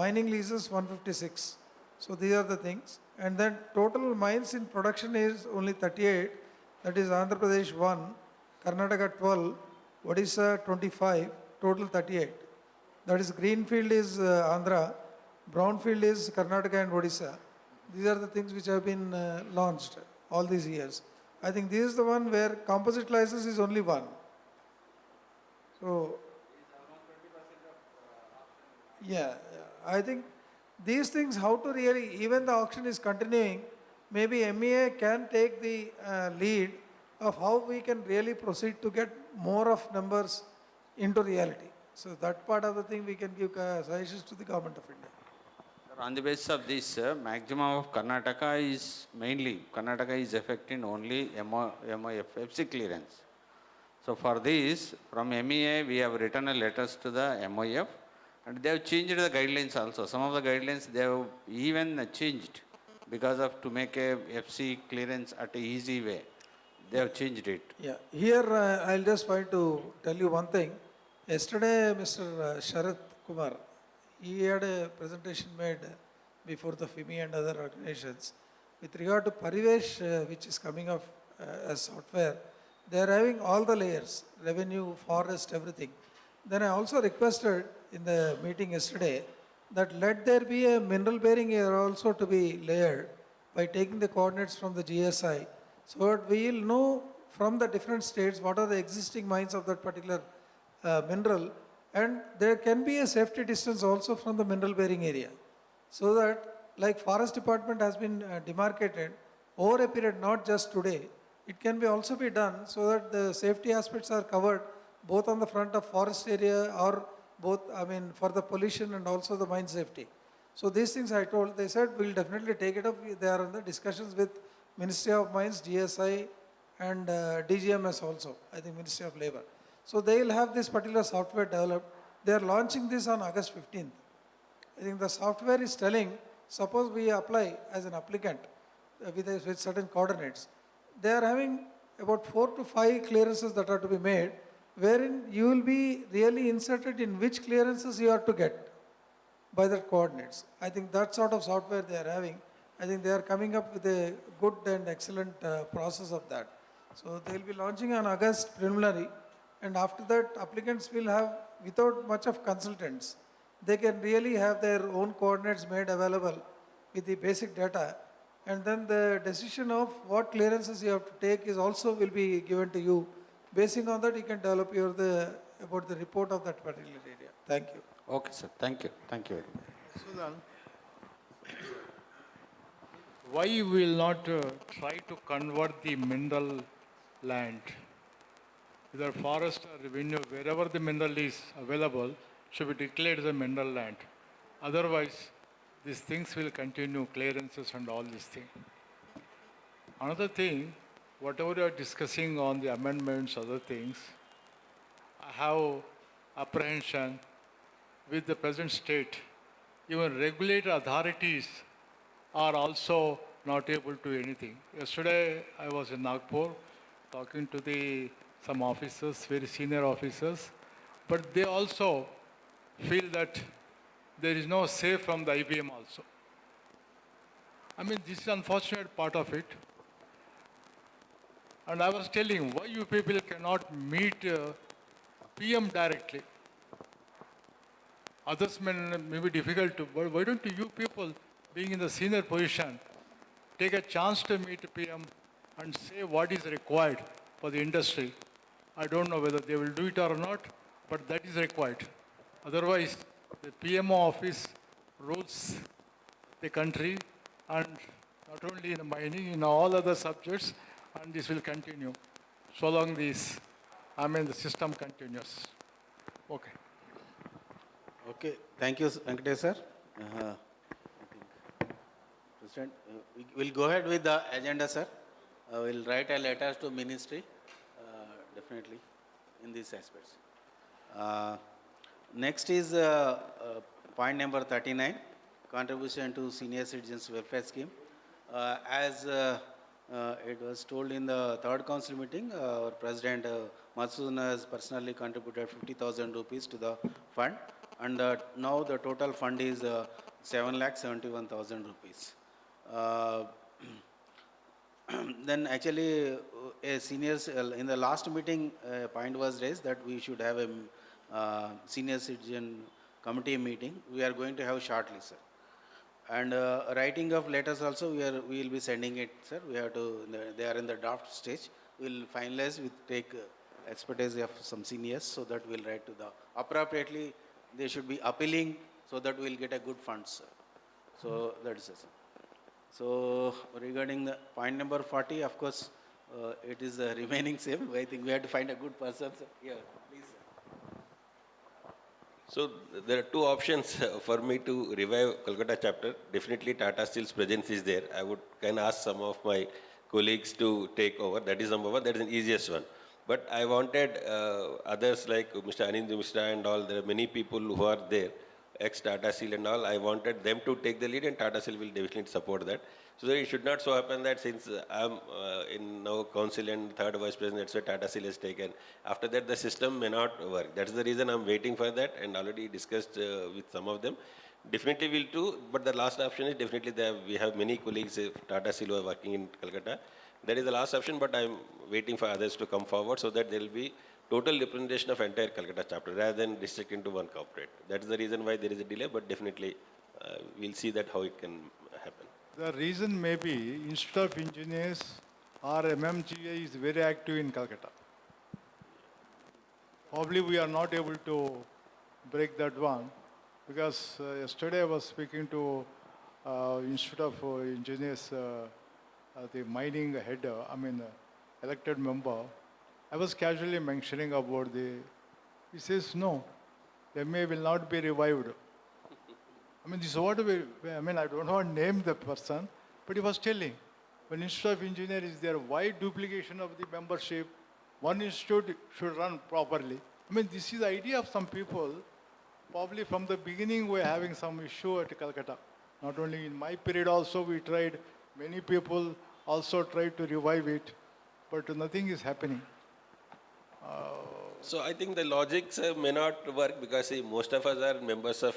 mining leases 156. So these are the things. And then total mines in production is only 38. That is Andhra Pradesh 1, Karnataka 12, Odisha 25, total 38. That is greenfield is Andhra, brownfield is Karnataka and Odisha. These are the things which have been launched all these years. I think this is the one where composite license is only one. So yeah, I think these things, how to really, even the auction is continuing, maybe MEA can take the lead of how we can really proceed to get more of numbers into reality. So that part of the thing we can give suggestions to the government of India. The On the basis of this, maximum of Karnataka is affecting only MOF, FC clearance. So for this, from MEA, we have written a letters to the MOF, and they have changed the guidelines also. Some of the guidelines they have even changed because of to make a FC clearance at a easy way. They have changed it. Yeah, here I'll just want to tell you one thing. Yesterday, Mr. Sharat Kumar, he had a presentation made before the FIMI and other organizations with regard to Parivesh, which is coming up as software. They are having all the layers, revenue, forest, everything. Then I also requested in the meeting yesterday that let there be a mineral bearing area also to be layered by taking the coordinates from the GSI, so that we will know from the different states what are the existing mines of that particular mineral, and there can be a safety distance also from the mineral bearing area, so that like forest department has been demarcated over a period, not just today, it can be also be done so that the safety aspects are covered both on the front of forest area or both, I mean, for the pollution and also the mine safety. So these things I told, they said we'll definitely take it up. They are in the discussions with Ministry of Mines, GSI and DGMS also, I think Ministry of Labor. So they will have this particular software developed. They are launching this on August 15th. I think the software is telling, suppose we apply as an applicant with certain coordinates. They are having about 4 to 5 clearances that are to be made, wherein you will be really inserted in which clearances you are to get by the coordinates. I think that sort of software they are having. I think they are coming up with a good and excellent process of that. So they will be launching on August preliminary, and after that applicants will have, without much of consultants, they can really have their own coordinates made available with the basic data, and then the decision of what clearances you have to take is also will be given to you. Basing on that, you can develop about the report of that particular area. Thank you. Okay, sir. Thank you. Thank you very much. Sudan, why we will not try to convert the mineral land, either forest or revenue, wherever the mineral is available, should be declared as a mineral land. Otherwise, these things will continue, clearances and all these things. Another thing, whatever you are discussing on the amendments, other things, I have apprehension with the present state. Even regulatory authorities are also not able to do anything. Yesterday, I was in Nagpur talking to some officers, very senior officers, but they also feel that there is no say from the IBM also. I mean, this is unfortunate part of it. And I was telling, why you people cannot meet PM directly? Others may be difficult to, but why don't you people, being in the senior position, take a chance to meet PM and say what is required for the industry? I don't know whether they will do it or not, but that is required. Otherwise, the PMO office rules the country, and not only in mining, in all other subjects, and this will continue so long the system continues. Okay. Okay, thank you, Venkatesh sir. President, we'll go ahead with the agenda, sir. We'll write a letter to ministry, definitely, in these aspects. Next is point number 39, contribution to senior citizens welfare scheme. As it was told in the third council meeting, our president Madhusudan has personally contributed 50,000 rupees to the fund, and now the total fund is 7,71,000 rupees. Then actually, a seniors in the last meeting, a point was raised that we should have a senior citizen committee meeting. We are going to have shortly, sir. And writing of letters also, we will be sending it, sir. We have to. They are in the draft stage. We will finalize. We take expertise of some seniors, so that we will write to the appropriately. They should be appealing, so that we will get a good funds, sir. So that is it, sir. So regarding the point number 40, of course, it is remaining same. I think we have to find a good person, sir. Yeah, please, sir. So there are two options for me to revive Kolkata chapter. Definitely Tata Steel's presence is there. I would kind of ask some of my colleagues to take over. That is number one. That is the easiest one. But I wanted others like Mr. Anindya Mishra and all. There are many people who are there, ex-Tata Steel and all. I wanted them to take the lead, and Tata Steel will definitely support that. So that it should not so happen that since I'm in now council and third vice president, that's why Tata Steel has taken. After that, the system may not work. That's the reason I'm waiting for that, and already discussed with some of them. Definitely will too, but the last option is definitely there. We have many colleagues, Tata Steel, who are working in Calcutta. That is the last option, but I'm waiting for others to come forward so that there will be total representation of entire Calcutta chapter rather than restricting to one corporate. That is the reason why there is a delay, but definitely we'll see that how it can happen. The reason may be Institute of Engineers or MMGA is very active in Calcutta. Probably we are not able to break that one because yesterday I was speaking to Institute of Engineers, the mining head, elected member. I was casually mentioning about he says, no, the MA will not be revived. This is what I don't want to name the person, but he was telling, when Institute of Engineer is there, why duplication of the membership? One institute should run properly. This is the idea of some people. Probably from the beginning, we're having some issue at Calcutta. Not only in my period also, we tried, many people also tried to revive it, but nothing is happening. So I think the logics may not work because see, most of us are members of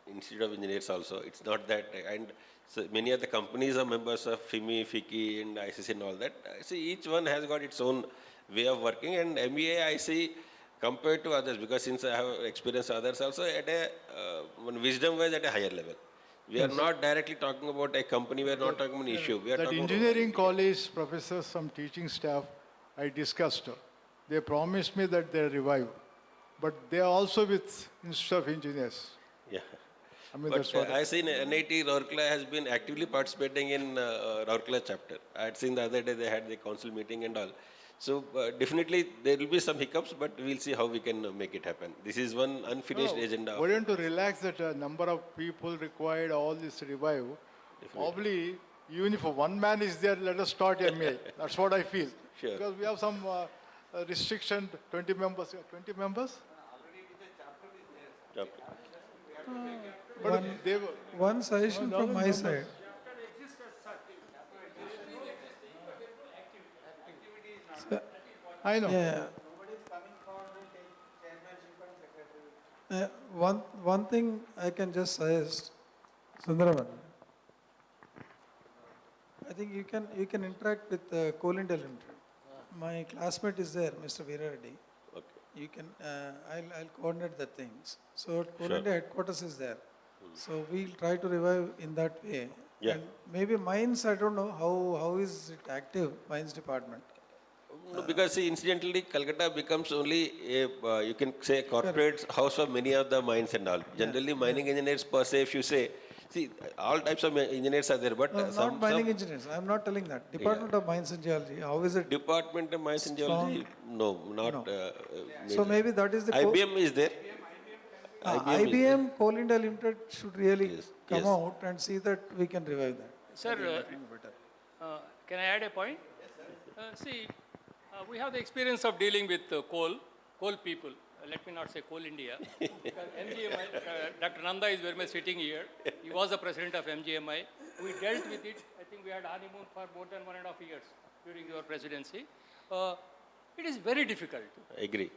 Institute of Engineers also. It's not that, and so many of the companies are members of FIMI, FICI, and ICC and all that. See, each one has got its own way of working, and MEA I see compared to others, because since I have experienced others also at a wisdom-wise at a higher level. We are not directly talking about a company, we are not talking about an issue. We are That talking engineering college professors, some teaching staff, I discussed. They promised me that they revive, but they are also with Institute of Engineers. Yeah. That's But what I seen NIT Rourkela has been actively participating in Rourkela chapter. I had seen the other day they had the council meeting and all. So definitely there will be some hiccups, but we'll see how we can make it happen. This is one unfinished agenda. Why don't you relax that number of people required, all this revive? Probably, even if one man is there, let us start MA. That's what I feel. Sure. Because we have some restriction, 20 members. 20 members? Chapter. But they were, One suggestion from my side. I know. Yeah. One thing I can just suggest, Sundararaman. I think you can interact with Coal India Limited. My classmate is there, Mr. Veera Reddy. Okay. You can, I'll coordinate the things. So Coal India headquarters is there. So we'll try to revive in that way. Yeah. And maybe mines, I don't know, how is it active, mines department? No, because see, incidentally, Calcutta becomes only a, you can say, corporate house for many of the mines and all. Generally, mining engineers per se, if you say, see, all types of engineers are there, but No, some... not mining engineers. I'm not telling that. Department of Mines and Geology, how is it? Department of Mines and Geology, no, not... So maybe that is the... IBM is there. IBM, Coal India Limited should really come yes. out and see that we can revive that. Sir, can I add a point? See, we have the experience of dealing with coal people. Let me not say Coal India. Because MGMI, Dr. Nanda is very much sitting here. He was the president of MGMI. We dealt with it. I think we had honeymoon for more than 1.5 years during your presidency. It is very difficult. I agree.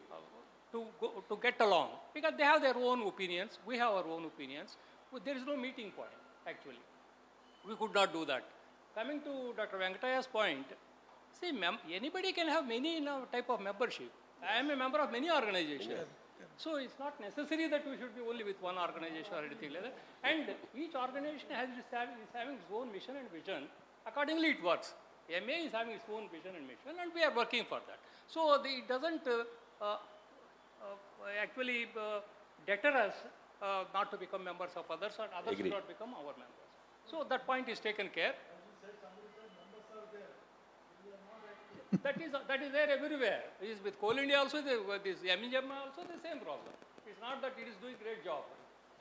To get along, because they have their own opinions, we have our own opinions. There is no meeting point, actually. We could not do that. Coming to Dr. Venkataya's point, see, anybody can have many type of membership. I am a member of many organizations. So it's not necessary that we should be only with one organization or anything like that. And each organization is having its own mission and vision. Accordingly, it works. MA is having its own vision and mission, and we are working for that. So it doesn't actually deter us not to become members of others, and others should not become our members. So that point is taken care. That is there everywhere. It is with Coal India also, this MEAI also the same problem. It's not that it is doing great job.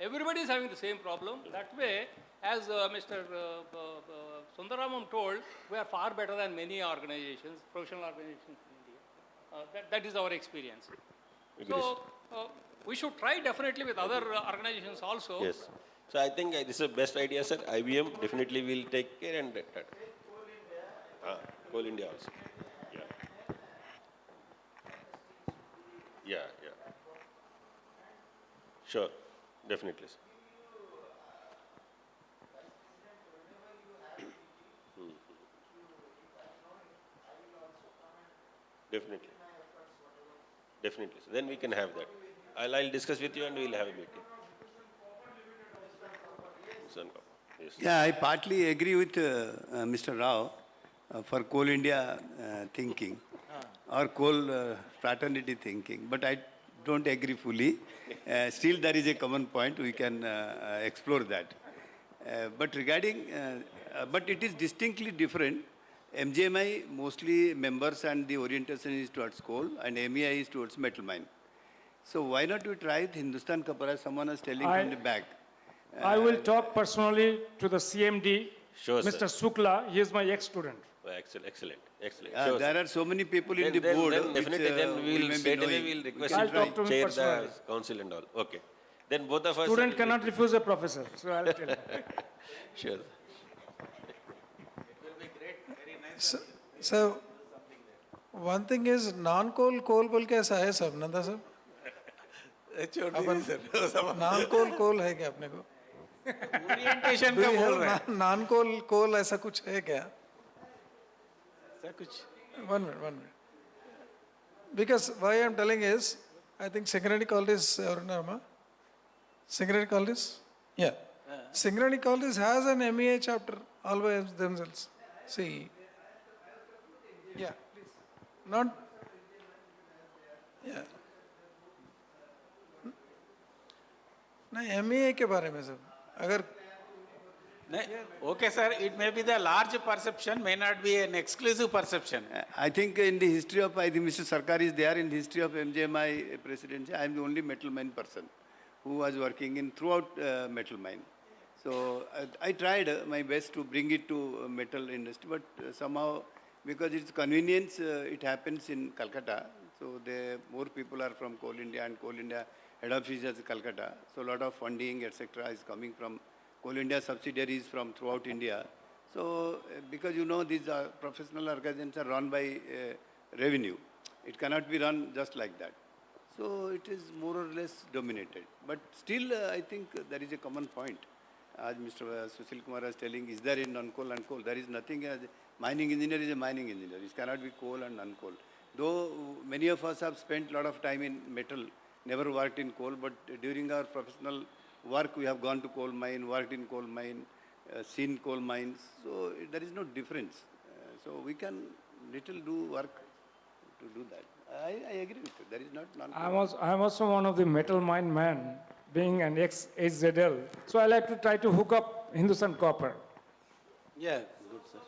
Everybody is having the same problem. That way, as Mr. Sundaramam told, we are far better than many organizations, professional organizations in India. That is our experience. So, we should try definitely with other organizations also. Yes. So I think this is the best idea, sir. IBM definitely will take care and Coal India also. Yeah. Yeah, yeah. Sure, definitely, sir. Definitely. Definitely. So then we can have that. I'll discuss with you and we'll have a meeting. Yes. Yeah, I partly agree with Mr. Rao for Coal India thinking or coal fraternity thinking, but I don't agree fully. Still, there is a common point. We can explore that. But regarding, but it is distinctly different. MGMI mostly members and the orientation is towards coal, and MEI is towards metal mine. So why not we try with Hindustan Copper, as someone was telling I- from the back? I will talk personally to the CMD, Sure, Mr. Sukla. He is my ex-student. Oh, excellent, excellent, excellent. Sure, There are so many people in the then, board. then definitely, which, then we we'll may be straight away knowing. we'll request I'll you talk to him chair the personally. council and all. Okay. Then both of us. Student cannot refuse a professor, so I'll tell him. Sure. So, one thing is non-coal coal बोल के ऐसा है सब नंदा सब non-coal coal है क्या अपने को ओरिएंटेशन Do का you बोल have रहे हैं non-coal coal ऐसा कुछ है क्या ऐसा कुछ one minute because why I'm telling is I think Singareni College Singareni College Singareni College has an MEA chapter all by themselves see please not नहीं MEA के बारे में सब अगर Okay, sir, it may be the large perception, may not be an exclusive perception. I think in the history of, I think Mr. Sarkar is there in the history of MJMI presidency. I am the only metal mine person who was working in throughout metal mine. So I tried my best to bring it to metal industry, but somehow because it's convenience, it happens in Calcutta. So more people are from Coal India, and Coal India head office is Calcutta. So a lot of funding, etc., is coming from Coal India subsidiaries from throughout India. So because you know these professional organizations are run by revenue. It cannot be run just like that. So it is more or less dominated. But still I think there is a common point. As Mr. Sushil Kumar was telling, is there in non-coal and coal? There is nothing as mining engineer is a mining engineer. It cannot be coal and non-coal. Though many of us have spent a lot of time in metal, never worked in coal, but during our professional work, we have gone to coal mine, worked in coal mine, seen coal mines. So there is no difference. So we can little do work to do that. I agree with you. There is not non-coal. I'm also one of the metal mine man, being an ex-HZL. So I like to try to hook up Hindustan Copper. Yeah, good, sir.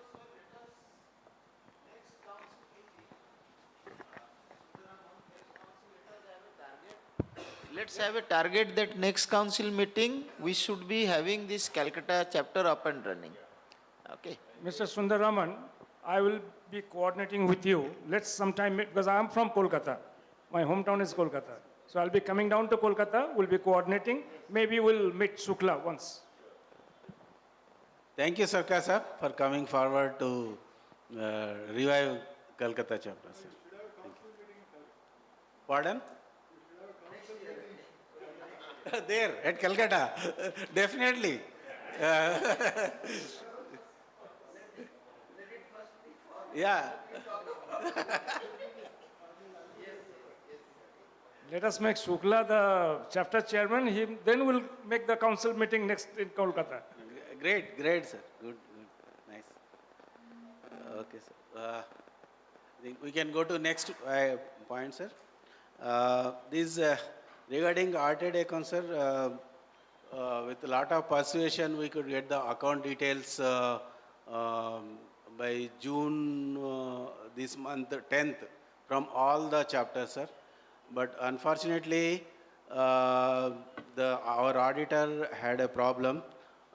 Let's have a target that next council meeting, we should be having this Calcutta chapter up and running. Okay. Mr. Sundaraman, I will be coordinating with you. Let's sometime meet, because I am from Kolkata. My hometown is Kolkata. So I'll be coming down to Kolkata, we'll be coordinating. Maybe we'll meet Sukla once. Thank you, Sarkar sir, for coming forward to revive Calcutta chapter, sir. Thank you. Pardon? There, at Calcutta, definitely. Yeah. Let us make Sukla the chapter chairman, then we'll make the council meeting next in Kolkata. Great, great, sir. Good, good, nice. Okay, sir. I think we can go to next point, sir. This regarding RTD account, sir. With a lot of persuasion, we could get the account details by June this month, 10th, from all the chapters, sir. But unfortunately, Our auditor had a problem.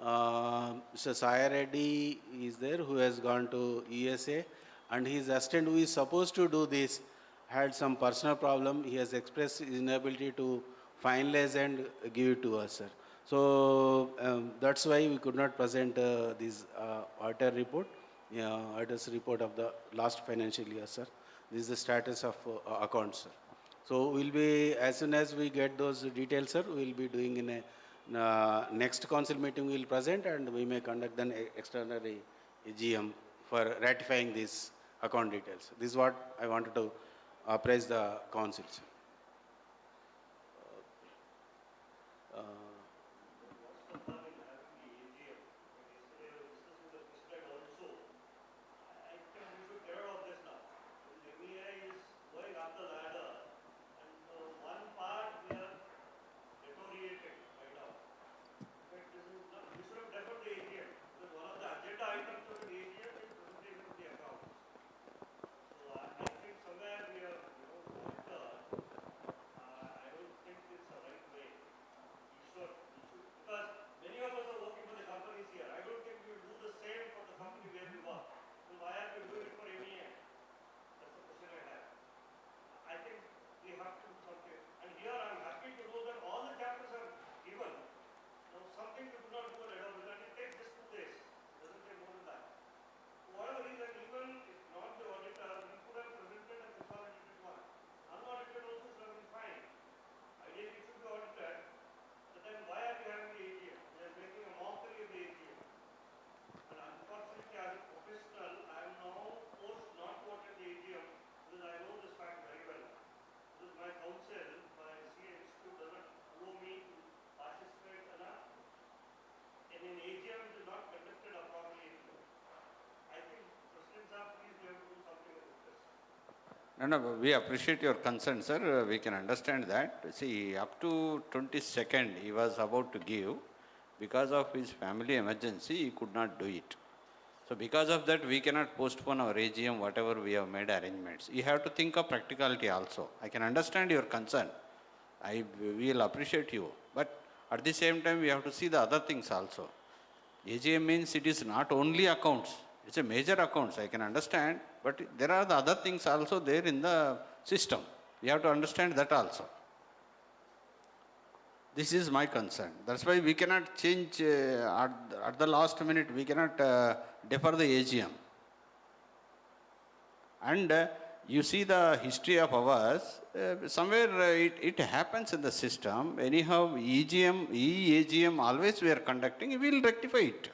Mr. Saya Reddy is there who has gone to USA, and his assistant who is supposed to do this had some personal problem. He has expressed his inability to finalize and give it to us, sir. So that's why we could not present this auditor report, auditor's report of the last financial year, sir. This is the status of accounts, sir. So we'll be, as soon as we get those details, sir, we'll be doing in a next council meeting we'll present, and we may conduct an extraordinary GM for ratifying these account details. This is what I wanted to praise the council, sir. No, we appreciate your concern, sir. We can understand that. See, up to 22nd, he was about to give. Because of his family emergency, he could not do it. So because of that, we cannot postpone our AGM, whatever we have made arrangements. You have to think of practicality also. I can understand your concern. I will appreciate you. But at the same time, we have to see the other things also. AGM means it is not only accounts. It's a major accounts, I can understand. But there are the other things also there in the system. We have to understand that also. This is my concern. That's why we cannot change at the last minute. We cannot defer the AGM. And you see the history of ours. Somewhere it happens in the system. Anyhow, EAGM always we are conducting. We will rectify it.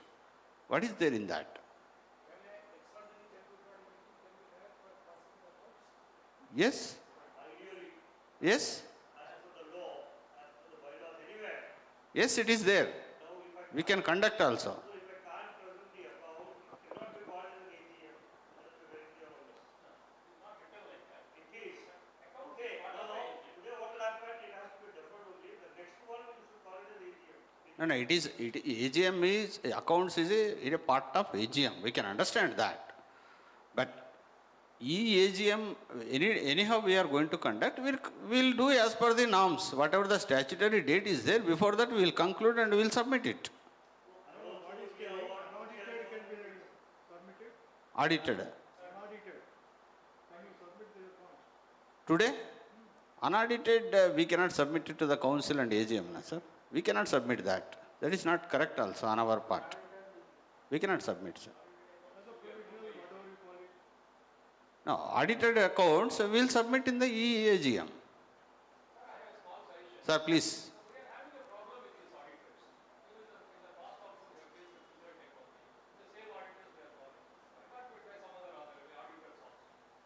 What is there in that? Yes. Yes. Yes, it is there. We can conduct also. No, it is, AGM is, accounts is a part of AGM. We can understand that. But AGM, anyhow we are going to conduct, we'll do as per the norms. Whatever the statutory date is there, before that we will conclude and we will submit it. Audited. Today? Unaudited, we cannot submit it to the council and AGM, sir. We cannot submit that. That is not correct also on our part. We cannot submit, sir. No, audited accounts we will submit in the EAGM. Sir, please.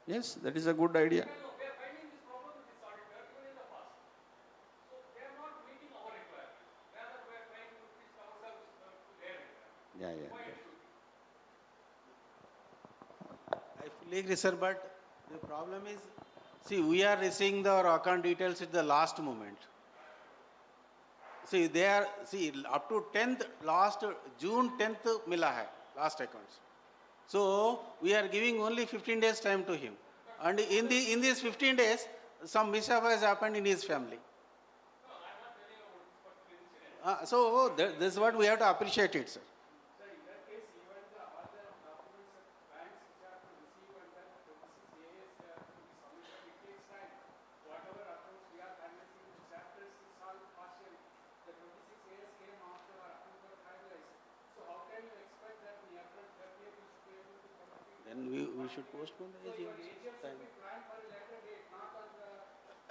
Yes, that is a good idea. Yeah. I fully agree, sir, but the problem is, see, we are receiving our account details at the last moment. See, they are, see, up to 10th, June 10th, mila hai, last accounts. So, we are giving only 15 days time to him. And in these 15 days, some mishap has happened in his family. So this is what we have to appreciate it, sir. Then we should postpone the AGM.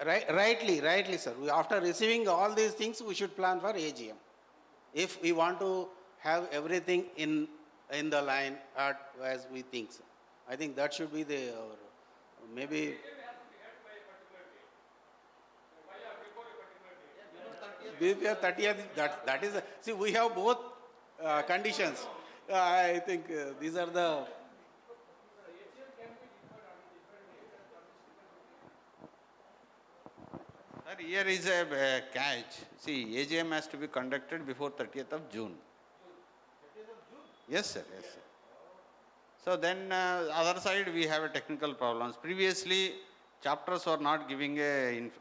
Rightly, sir. After receiving all these things, we should plan for AGM. If we want to have everything in the line as we think, sir. I think that should be the, maybe. Before 30th, that is, see, we have both conditions. I think these are the. Sir, here is a catch. See, AGM has to be conducted before 30th of June. Yes, sir. Yes, sir. So then, other side we have a technical problems. Previously, chapters were not giving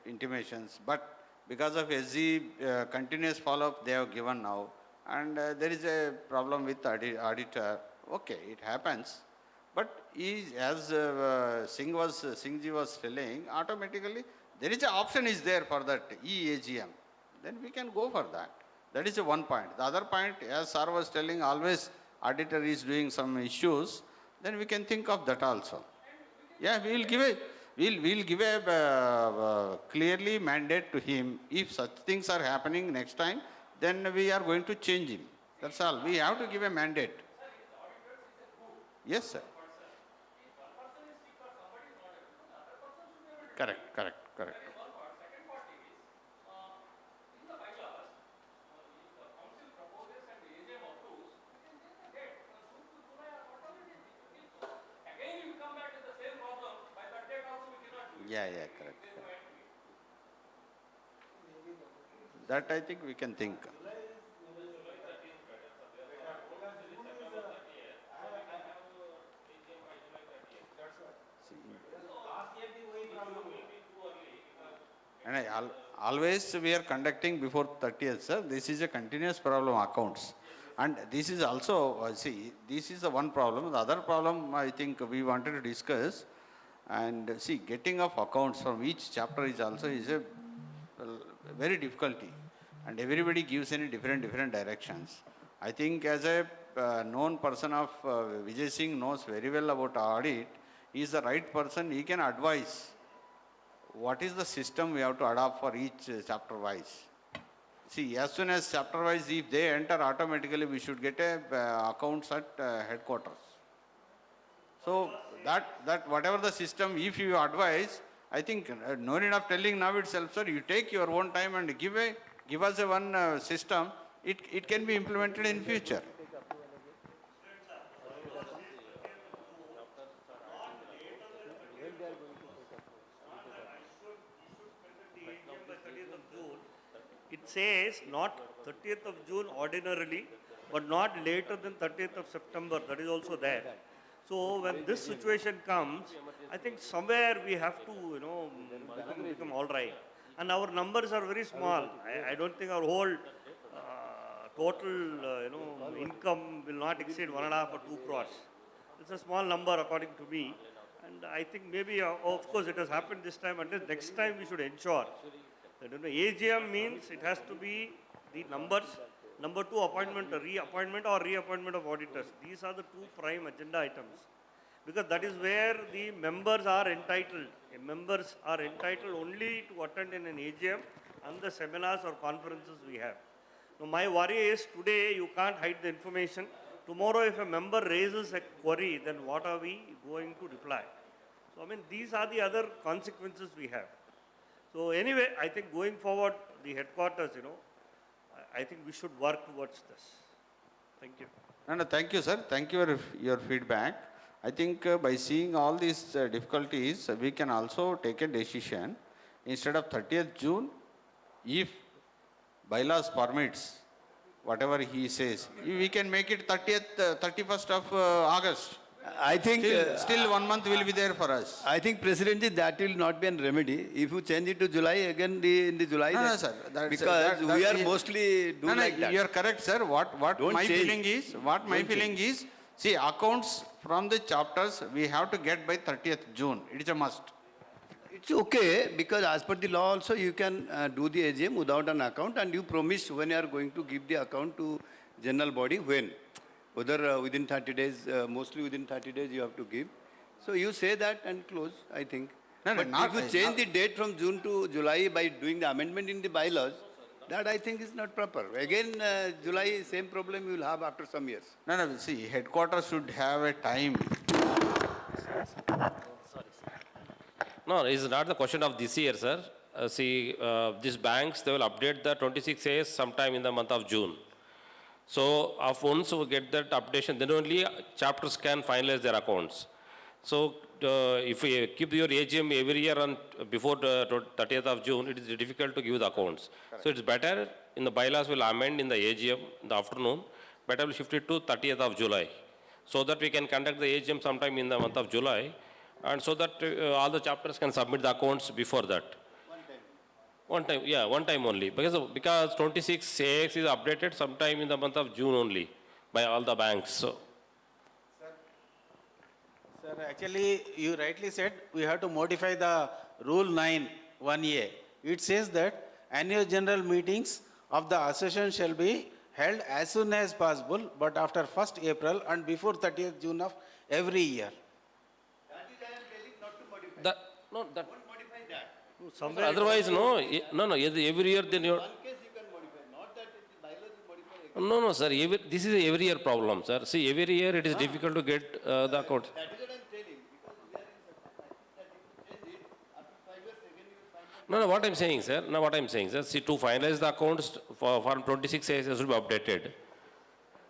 intimations, but because of SG continuous follow-up, they have given now, and there is a problem with auditor. Okay, it happens, but as Singhji was telling, automatically there is an option is there for that EAGM. Then we can go for that. That is one point. The other point, as sir was telling, always auditor is doing some issues. Then we can think of that also. Yeah, we'll give a clearly mandate to him. If such things are happening next time, then we are going to change him. That's all. We have to give a mandate. Yes, sir. Correct. Yeah, correct. That I think we can think. And always we are conducting before 30th, sir. This is a continuous problem, accounts. And this is also, see, this is the one problem. The other problem I think we wanted to discuss, and see, getting of accounts from each chapter is also a very difficulty. And everybody gives in different directions. I think as a known person of Vijay Singh knows very well about audit, he is the right person, he can advise what is the system we have to adopt for each chapter wise. See, as soon as chapter wise, if they enter, automatically we should get a accounts at headquarters. So that whatever the system, if you advise, I think no need of telling now itself, sir, you take your own time and give us a one system, it can be implemented in future. It says not 30th of June ordinarily, but not later than 30th of September. That is also there. So when this situation comes, I think somewhere we have to, become all right. And our numbers are very small. I don't think our whole total, income will not exceed 1.5 or 2 crores. It's a small number according to me. And I think maybe, of course, it has happened this time. And next time we should ensure that AGM means it has to be the numbers. Number 2, appointment, reappointment or reappointment of auditors. These are the 2 prime agenda items. Because that is where the members are entitled. Members are entitled only to attend in an AGM and the seminars or conferences we have. Now, my worry is today you can't hide the information. Tomorrow if a member raises a query, then what are we going to reply? So, these are the other consequences we have. So, anyway, I think going forward, the headquarters, I think we should work towards this. Thank you. No, thank you, sir. Thank you for your feedback. I think by seeing all these difficulties, we can also take a decision. Instead of 30th June, if bylaws permits, whatever he says, we can make it 31st of August I think, Still 1 month will be there for us. I think, President ji, that will not be a remedy. If you change it to July, again in the July. No, that- sir. Because we are mostly do like that. You are correct, sir. What Don't my change. feeling is, see, accounts from the chapters, we have to get by 30th June. It is a must. It's okay, because as per the law also, you can do the AGM without an account, and you promise when you are going to give the account to general body, when. Whether within 30 days, mostly within 30 days you have to give. So you say that and close, I think. No, But not- if you change the date from June to July by doing the amendment in the bylaws, that I think is not proper. Again, July, same problem you will have after some years. No, see, headquarters should have a time. No, it's not the question of this year, sir. These banks, they will update the 26As sometime in the month of June. So, once we get that updation, then only chapters can finalize their accounts. So, if we keep your AGM every year on before the 30th of June, it is difficult to give the accounts. Correct. So, it's better in the bylaws will amend in the AGM in the afternoon. Better we'll shift it to 30th of July, so that we can conduct the AGM sometime in the month of July, and so that all the chapters can submit the accounts before that. One time only. Because 26 AX is updated sometime in the month of June only by all the banks. So, Sir, actually, you rightly said we have to modify the Rule 9, 1A. It says that annual general meetings of the association shall be held as soon as possible, but after 1st April and before 30th June of every year. That is, I am telling not to modify. that, Don't modify that. Somewhere otherwise, every year then you're. One case you can modify, not that the bylaws is modified. No, sir, this is a every year problem, sir. See, every year it is difficult to get the accounts. That is what I am telling, because we are in such a that if you change it, after 5 years again you will find that. No, what I'm saying, sir. No, what I'm saying, sir. See, to finalize the accounts for Form 26 AS has to be updated.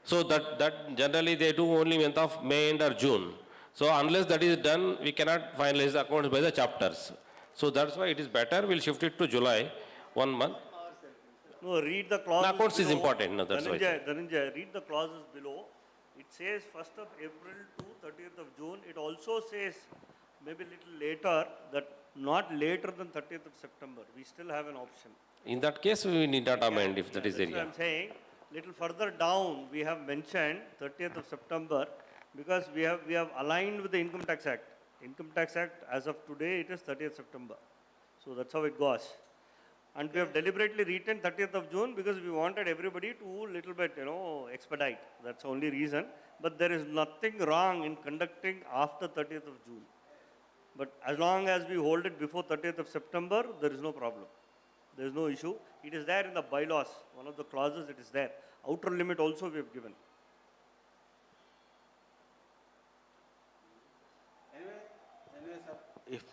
So that generally they do only month of May and or June. So unless that is done, we cannot finalize the accounts by the chapters. So that's why it is better. We'll shift it to July, 1 month. No, read the clauses. The accounts is below. important, no, that's why. Dhananjay, read the clauses below. It says 1st of April to 30th of June. It also says maybe a little later, that not later than 30th of September. We still have an option. In that case, we need not amend if that is That's there. what I'm saying. Little further down, we have mentioned 30th of September, because we have aligned with the Income Tax Act. Income Tax Act, as of today, it is 30th September. So that's how it goes. And we have deliberately written 30th of June because we wanted everybody to little bit, expedite. That's the only reason. But there is nothing wrong in conducting after 30th of June. But as long as we hold it before 30th of September, there is no problem. There is no issue. It is there in the bylaws. One of the clauses, it is there. Outer limit also we have given. Anyway, sir, if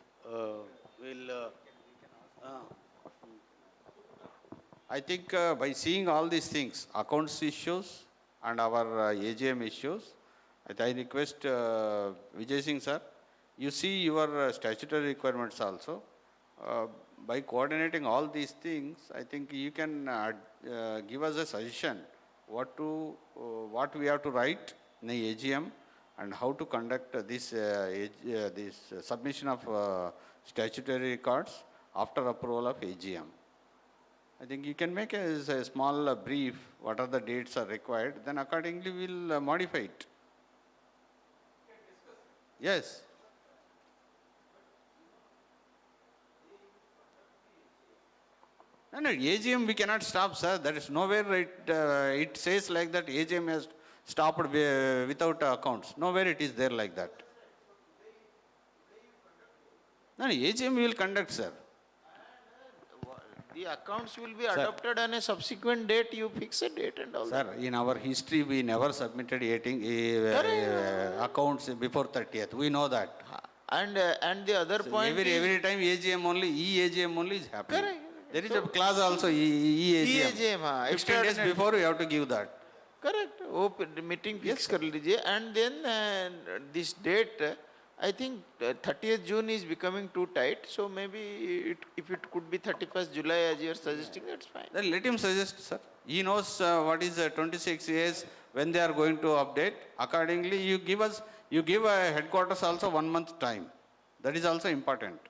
I think by seeing all these things, accounts issues and our AGM issues, I request Vijay Singh sir, you see your statutory requirements also. By coordinating all these things, I think you can give us a suggestion what we have to write in the AGM and how to conduct this submission of statutory records after approval of AGM. I think you can make a small brief, what are the dates are required, then accordingly we'll modify it. Yes. No, AGM we cannot stop, sir. There is nowhere it says like that AGM has stopped without accounts. Nowhere it is there like that. No, AGM we will conduct, sir. The accounts will be adopted on a subsequent date, you fix a date and all that. Sir, in our history, we never submitted accounts before 30th. We know that. And the other So point is, every time AGM only, e-AGM only is happening. Correct. There is a clause also, e-AGM. e-AGM, 15 days extraordinary. before you have to give that. correct, meeting fix कर लीजिए, and then this date, I think 30th June is becoming too tight, so maybe if it could be 31st July as you are suggesting, that's fine. Then let him suggest, sir. He knows what is 26 years when they are going to update. Accordingly, you give us, you give a headquarters also 1 month time. That is also important.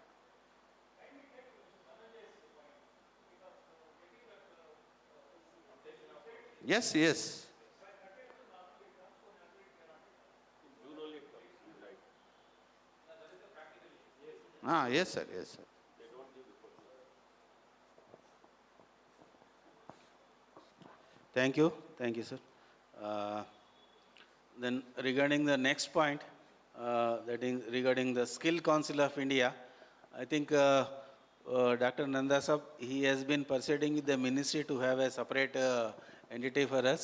Yes, yes. Ah, yes, sir, yes, sir. Thank you, sir. Uh, Then regarding the next point, that is regarding the Skill Council of India, I think Dr. Nanda Sab, he has been proceeding with the ministry to have a separate entity for us.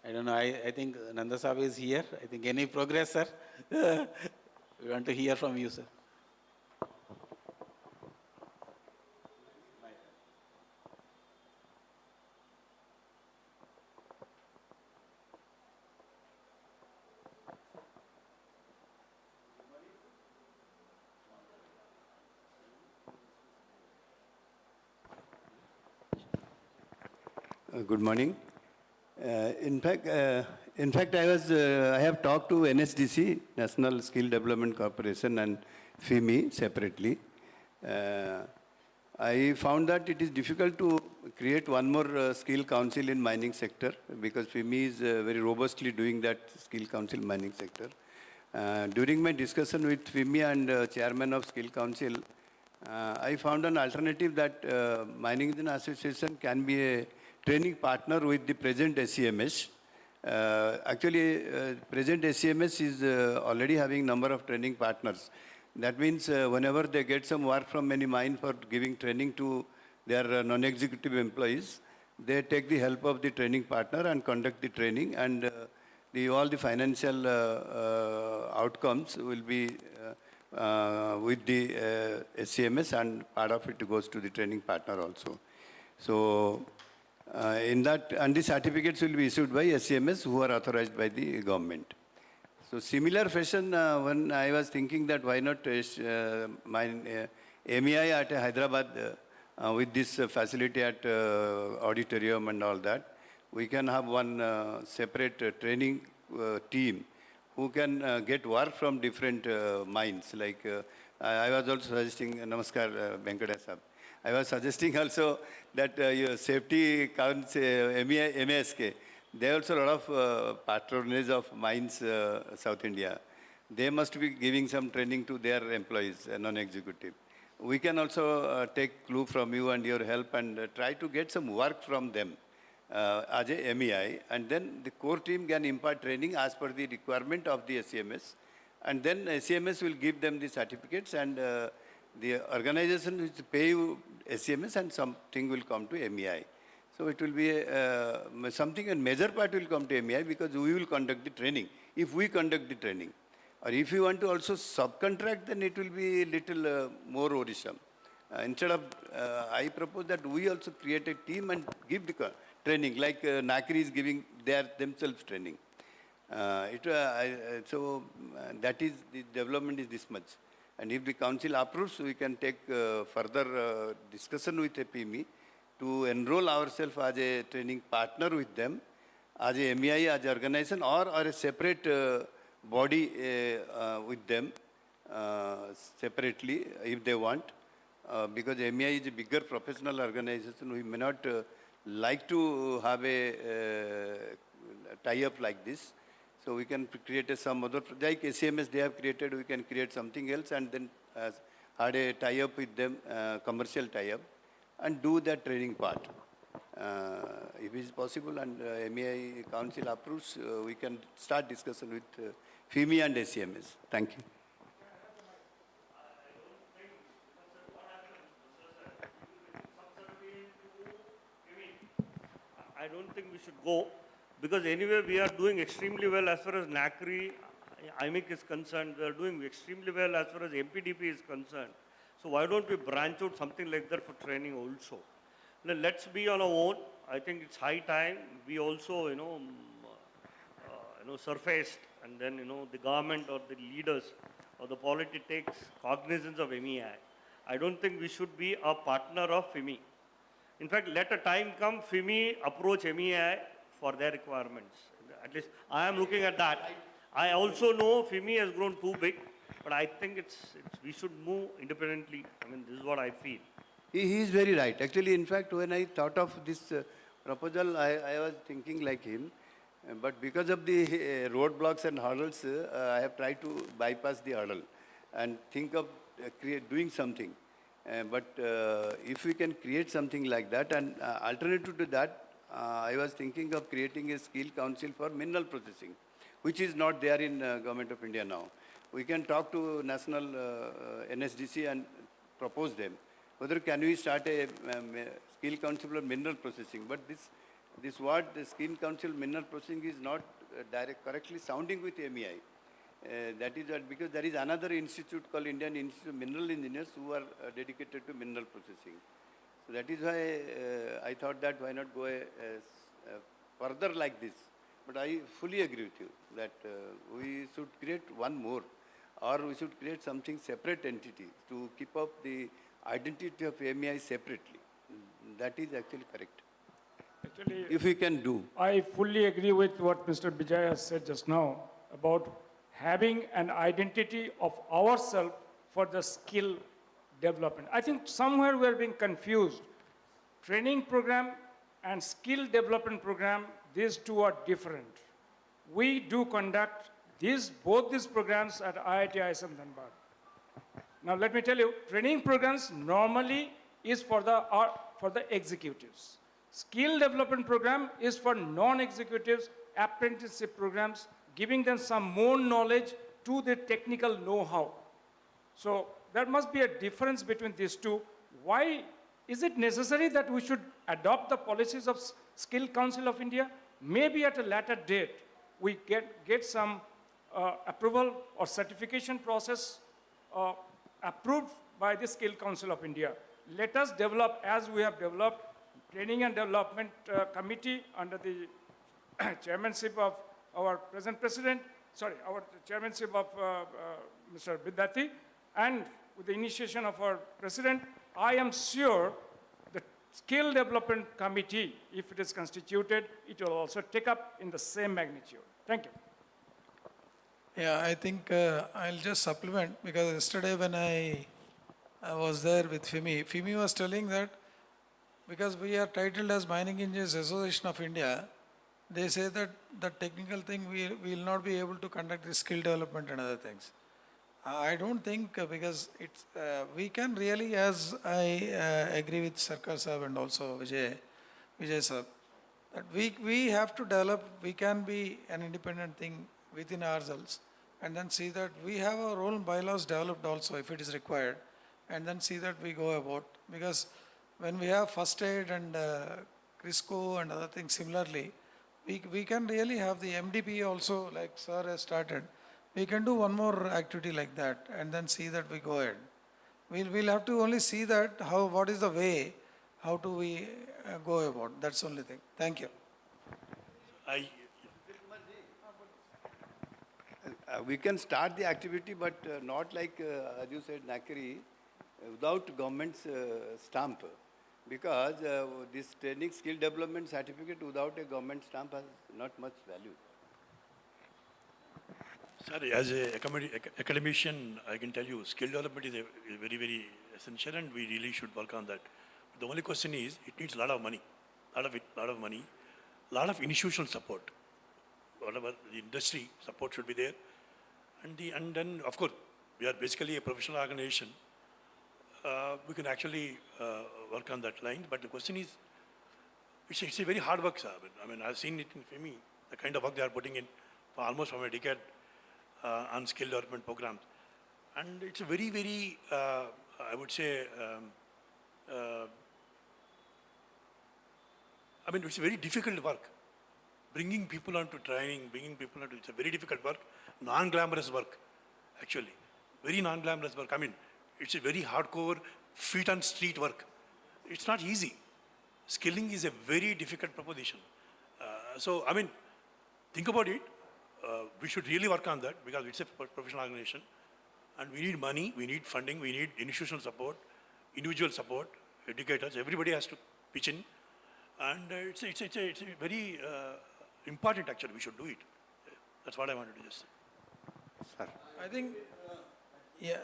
I don't know, I think Nanda Sab is here. I think any progress, sir? We want to hear from you, sir. Good morning. In fact, I have talked to NSDC, National Skill Development Corporation, and FIMI separately. I found that it is difficult to create one more skill council in mining sector because FIMI is very robustly doing that skill council mining sector. During my discussion with FIMI and chairman of skill council, I found an alternative that Mining Engineer Association can be a training partner with the present SCMS. Present SCMS is already having number of training partners. That means whenever they get some work from any mine for giving training to their non-executive employees, they take the help of the training partner and conduct the training, and all the financial outcomes will be with the SCMS, and part of it goes to the training partner also. So in that, and the certificates will be issued by SCMS who are authorized by the government. So similar fashion, when I was thinking that why not my MEAI at Hyderabad with this facility at auditorium and all that, we can have one separate training team who can get work from different mines. Like I was also suggesting, Namaskar Venkata Sahab. I was suggesting also that your safety counts, MASK, they also a lot of patronage of mines, South India. They must be giving some training to their employees, non-executive. We can also take clue from you and your help and try to get some work from them as a MEI. And then the core team can impart training as per the requirement of the SCMS. And then SCMS will give them the certificates, and the organization will pay you SCMS, and something will come to MEI. So it will be something, and major part will come to MEI because we will conduct the training, if we conduct the training. Or if you want to also subcontract, then it will be little more worrisome. Instead of, I propose that we also create a team and give the training, like NACRI is giving themselves training. So that is, the development is this much. And if the council approves, we can take further discussion with APME to enroll ourselves as a training partner with them, as a MEI, as an organization, or a separate body with them separately if they want. Because MEI is a bigger professional organization, we may not like to have a tie-up like this. So we can create some other, like SCMS they have created, we can create something else and then had a tie-up with them, commercial tie-up, and do that training part. If it is possible and MEI Council approves, we can start discussion with FIMI and SCMS. Thank you. I don't think we should go, because anyway we are doing extremely well as far as NACRI, IMIC is concerned. We are doing extremely well as far as MPDP is concerned. So why don't we branch out something like that for training also? Now, let's be on our own. I think it's high time we also, surfaced, and then, the government or the leaders or the polity takes cognizance of MEI. I don't think we should be a partner of FIMI. In fact, let a time come, FIMI approach MEI for their requirements. At least I am looking at that. I also know FIMI has grown too big, but I think we should move independently. I mean, this is what I feel. He is very right. Actually, in fact, when I thought of this proposal, I was thinking like him. But because of the roadblocks and hurdles, I have tried to bypass the hurdle and think of doing something. But if we can create something like that, and alternative to that, I was thinking of creating a skill council for mineral processing, which is not there in Government of India now. We can talk to national NSDC and propose them. Whether can we start a skill council for mineral processing? But this word, the skill council mineral processing, is not correctly sounding with MEI. That is what, because there is another institute called Indian Institute of Mineral Engineers who are dedicated to mineral processing. So that is why I thought that why not go further like this. But I fully agree with you that we should create one more, or we should create something separate entity to keep up the identity of MEI separately. That is actually correct. Actually, if we can do. I fully agree with what Mr. Bijay has said just now about having an identity of ourselves for the skill development. I think somewhere we are being confused. Training program and skill development program, these two are different. We do conduct both these programs at IIT ISM Dhanbad. Now let me tell you, training programs normally is for the executives. Skill development program is for non-executives, apprenticeship programs, giving them some more knowledge to the technical know-how. So there must be a difference between these two. Why is it necessary that we should adopt the policies of Skill Council of India? Maybe at a later date, we get some approval or certification process approved by the Skill Council of India. Let us develop, as we have developed, Training and Development Committee under the chairmanship of our present president, our chairmanship of Mr. Vidyarthi, and with the initiation of our president, I am sure the Skill Development Committee, if it is constituted, it will also take up in the same magnitude. Thank you. Yeah, I think I'll just supplement, because yesterday when I was there with FIMI was telling that because we are titled as Mining Engineers Association of India, they say that the technical thing we will not be able to conduct the skill development and other things. I don't think because it's we can really, as I agree with Sarkar Sahab and also Vijay Sahab, that we have to develop, we can be an independent thing within ourselves, and then see that we have our own bylaws developed also if it is required, and then see that we go about, because when we have first aid and CRISCO and other things similarly, we can really have the MDP also, like sir has started. We can do one more activity like that and then see that we go ahead. We'll have to only see that what is the way, how do we go about. That's the only thing. Thank you. We can start the activity, but not like, as you said, Nakiri, without government's stamp. Because this training skill development certificate without a government stamp has not much value. Sir, as an academician, I can tell you skill development is very, very essential, and we really should work on that. The only question is, it needs a lot of money, lot of institutional support. Whatever the industry support should be there, and then of course we are basically a professional organization. We can actually work on that line, but the question is, it's a very hard work, sir. I mean, I've seen it in FIMI, the kind of work they are putting in for almost from a decade on skill development programs. And it's a very, very, I would say, I mean, it's a very difficult work. Bringing people onto training, it's a very difficult work, non-glamorous work, actually. Very non-glamorous work. I mean, it's a very hardcore, feet on street work. It's not easy. Skilling is a very difficult proposition. So, I mean, think about it. We should really work on that because it's a professional organization. And we need money, we need funding, we need institutional support, individual support, educators. Everybody has to pitch in. And it's a very important, actually. We should do it. That's what I wanted to just say. sir. I think, yeah,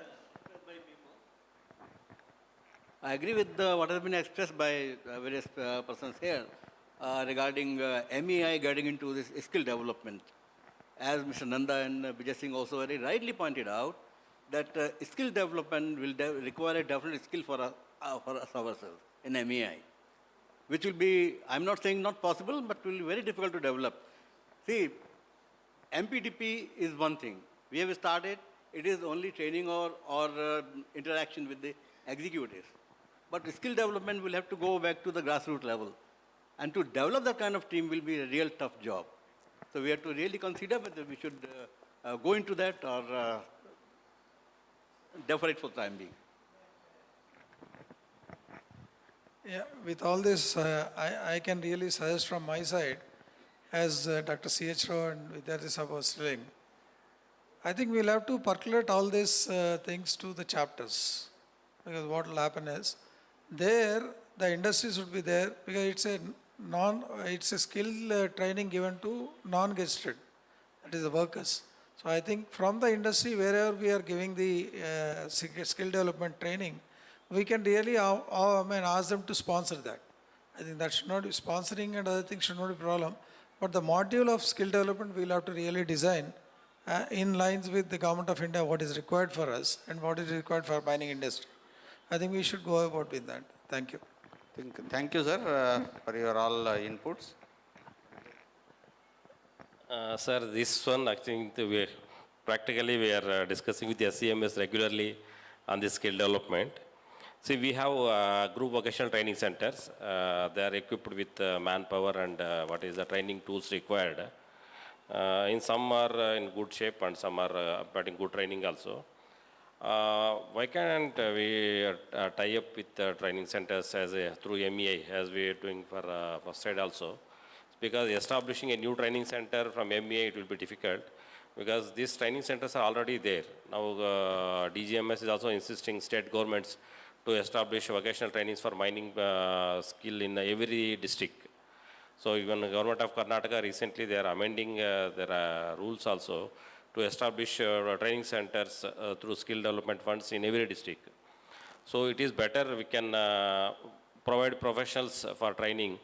I agree with what has been expressed by various persons here regarding MEI getting into this skill development. As Mr. Nanda and Vijay Singh also very rightly pointed out, that skill development will require a definite skill for us ourselves in MEI, which will be, I'm not saying not possible, but will be very difficult to develop. See, MPDP is one thing. We have started, it is only training or interaction with the executives. But skill development will have to go back to the grassroots level. And to develop that kind of team will be a real tough job. So we have to really consider whether we should go into that or defer it for the time being. yeah, with all this, I can really suggest from my side, as Dr. C.H. Rao and Vidyarthi Sabha was telling, I think we'll have to percolate all these things to the chapters. Because what will happen is, there, the industries would be there, because it's a skill training given to non-gazetted, that is the workers. So I think from the industry, wherever we are giving the skill development training, we can really ask them to sponsor that. I think that should not be sponsoring, and other things should not be a problem. But the module of skill development we'll have to really design in lines with the Government of India, what is required for us and what is required for mining industry. I think we should go about with that. Thank you. Thank you, sir, for your all inputs. Sir, this one, I think practically we are discussing with the SCMS regularly on the skill development. See, we have group vocational training centers. They are equipped with manpower and what is the training tools required. In some are in good shape and some are getting good training also. Why can't we tie up with training centers through MEAI, as we are doing for first aid also? Because establishing a new training center from MEAI, it will be difficult, because these training centers are already there. Now DGMS is also insisting state governments to establish vocational trainings for mining skill in every district. So even the government of Karnataka recently, they are amending their rules also to establish training centers through skill development funds in every district. So it is better we can provide professionals for training.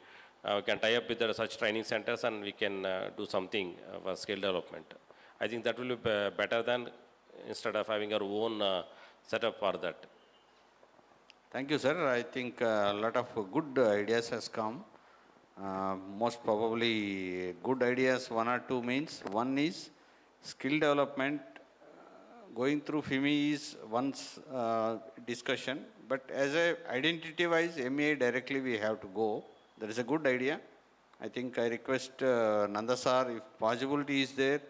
We can tie up with such training centers and we can do something for skill development. I think that will be better than instead of having our own setup for that. Thank you, sir. I think a lot of good ideas has come. Most probably good ideas, one or two means. One is skill development. Going through FIMI is one's discussion, but as a identity-wise, MEAI directly we have to go. That is a good idea. I think I request Nanda sir, if possibility is there,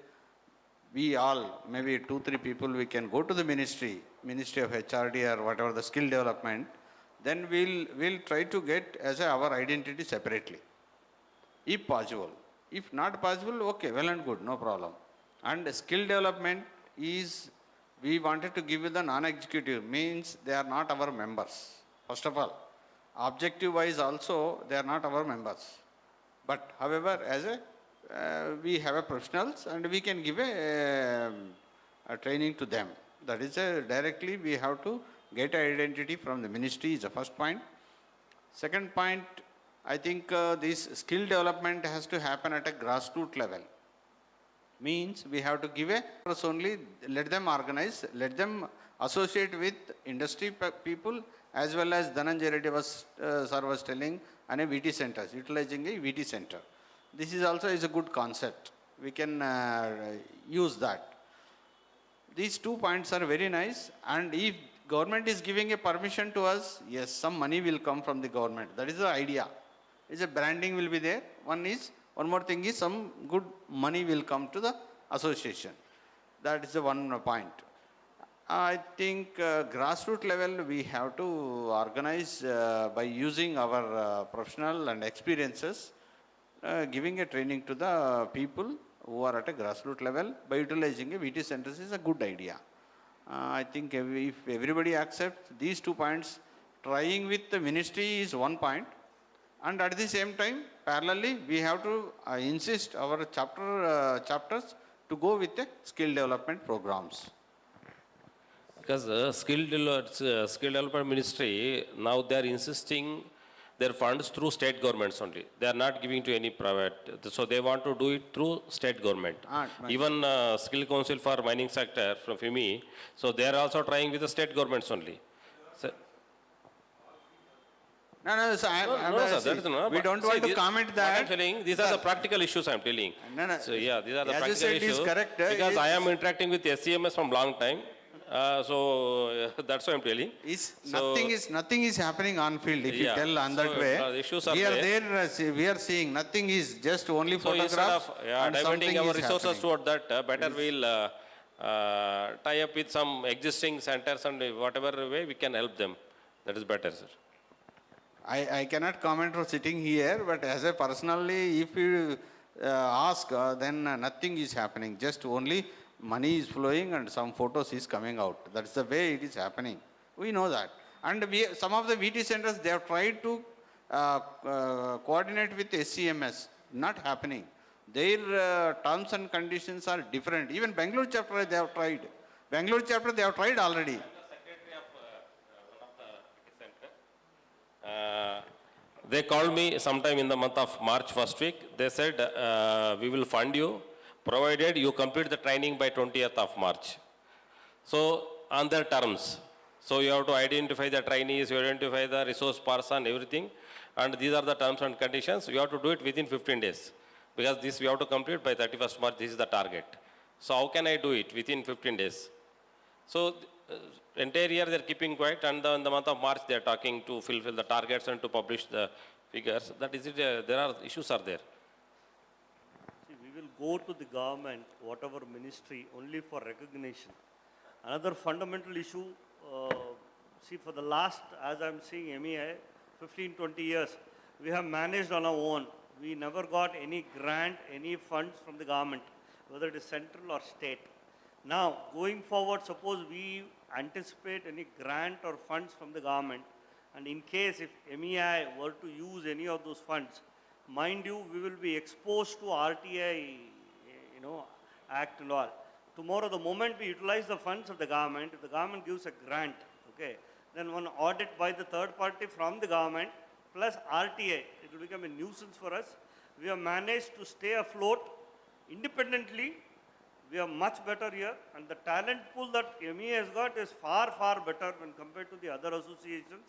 we all, maybe 2-3 people, we can go to the Ministry of HRD or whatever the skill development, then we'll try to get as our identity separately, if possible. If not possible, okay, well and good, no problem. And skill development is, we wanted to give you the non-executive, means they are not our members, first of all. Objective wise also, they are not our members. But however, as we have a professionals and we can give a training to them. That is directly we have to get identity from the ministry is the first point. Second point, I think this skill development has to happen at a grassroots level. Means we have to give only, let them organize, let them associate with industry people, as well as Dhananjay Reddy sir was telling, and a VT centers, utilizing a VT center. This is also a good concept. We can use that. These 2 points are very nice, and if government is giving a permission to us, yes, some money will come from the government. That is the idea. Is a branding will be there. One more thing is some good money will come to the association. That is the one point. I think grassroots level we have to organize by using our professional and experiences, giving a training to the people who are at a grassroots level by utilizing a VT centers is a good idea. I think if everybody accepts these 2 points, trying with the ministry is one point, and at the same time, parallelly, we have to insist our chapters to go with the skill development programs. Because skill development ministry, now they are insisting their funds through state governments only. They are not giving to any private. So they want to do it through state government. Even skill council for mining sector from FIMI, so they are also trying with the state governments only. So, No, sir, sir, that is not. we don't want to comment What that. I'm telling, these are the practical issues I'm telling. No. So yeah, these are the As you practical said, it is issues. correct. Because I am interacting with SCMS from long time. That's what I'm telling. Nothing is happening on field, if you Yeah, tell on that so, way. the issues are we are there. there, we are seeing nothing is just only So instead photographs of and something diverting our is resources happening. toward that, better we'll tie up with some existing centers and whatever way we can help them. That is better, sir. I cannot comment for sitting here, but as a personally, if you ask, then nothing is happening. Just only money is flowing and some photos is coming out. That's the way it is happening. We know that. And some of the VT centers, they have tried to coordinate with SCMS. Not happening. Their terms and conditions are different. Even Bangalore chapter, they have tried. Bangalore chapter, they have tried already. They called me sometime in the month of March first week. They said, we will fund you, provided you complete the training by 20th of March. So, on their terms. So, you have to identify the trainees, you identify the resource person, everything. And these are the terms and conditions. You have to do it within 15 days. Because this we have to complete by 31st March, this is the target. So, how can I do it within 15 days? So, entire year they are keeping quiet, and in the month of March they are talking to fulfill the targets and to publish the figures. That is it. There are issues are there. See, we will go to the government, whatever ministry, only for recognition. Another fundamental issue, see, for the last, as I'm seeing MEAI, 15, 20 years, we have managed on our own. We never got any grant, any funds from the government, whether it is central or state. Now, going forward, suppose we anticipate any grant or funds from the government, and in case if MEI were to use any of those funds, mind you, we will be exposed to RTI, Act and all. Tomorrow, the moment we utilize the funds of the government, if the government gives a grant, okay, then one audit by the third party from the government plus RTI, it will become a nuisance for us. We have managed to stay afloat independently. We are much better here, and the talent pool that MEA has got is far, far better when compared to the other associations.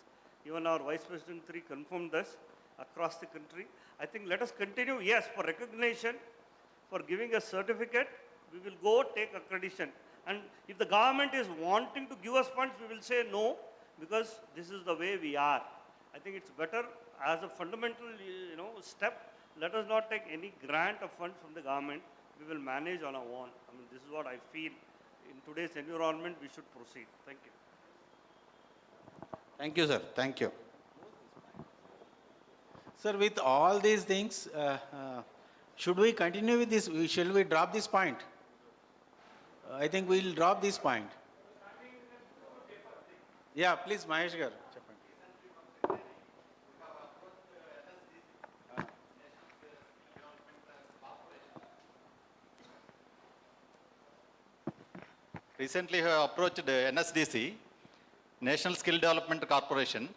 Even our Vice President 3 confirmed this across the country. I think let us continue, yes, for recognition, for giving a certificate, we will go take accreditation. And if the government is wanting to give us funds, we will say no, because this is the way we are. I think it's better as a fundamental, step, let us not take any grant of funds from the government. We will manage on our own. I mean, this is what I feel. In today's environment, we should proceed. Thank you. Thank you, sir. Thank you. Sir, with all these things, should we continue with this? Shall we drop this point? I think we'll drop this point. Yeah, please, Mahesh garu. Recently, I have approached NSDC, National Skill Development Corporation.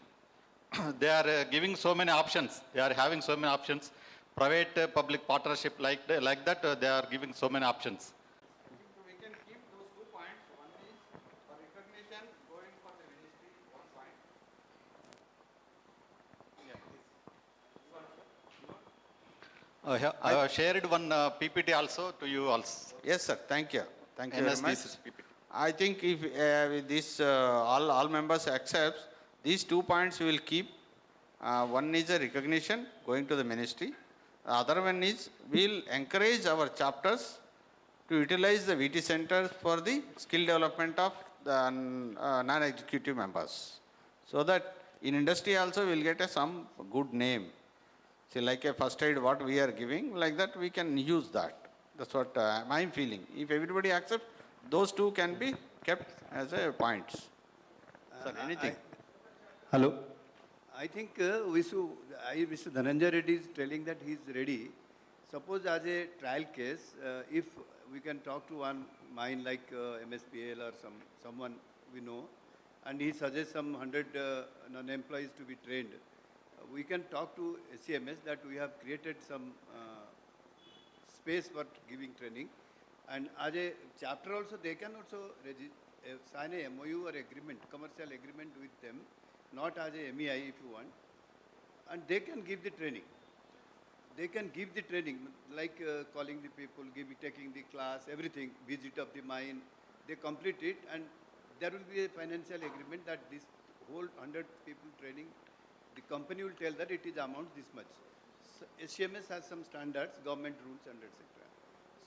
They are giving so many options. They are having so many options. Private, public partnership like that, they are giving so many options. We can keep those 2 points. One is for recognition, going for the ministry, 1 point. I have shared one PPT also to you also. Yes, sir. Thank you. Thank you very much. NSDC PPT. I think if with this all members accept, these 2 points we will keep. One is a recognition going to the ministry. The other one is we will encourage our chapters to utilize the VT centers for the skill development of the non-executive members. So that in industry also we will get some good name. See, like a first aid what we are giving, like that we can use that. That's what I'm feeling. If everybody accepts, those 2 can be kept as a points. Sir, anything? Hello. I think Mr. Dhananjay Reddy is telling that he is ready. suppose as a trial case, if we can talk to one mine like MSPL or someone we know, and he suggests some 100 non-employees to be trained, we can talk to SCMS that we have created some space for giving training. And as a chapter also, they can also sign a MOU or agreement, commercial agreement with them, not as a MEAI if you want, and they can give the training. They can give the training, like calling the people, taking the class, everything, visit of the mine. They complete it, and there will be a financial agreement that this whole 100 people training, the company will tell that it is amount this much. So SCMS has some standards, government rules, and etc.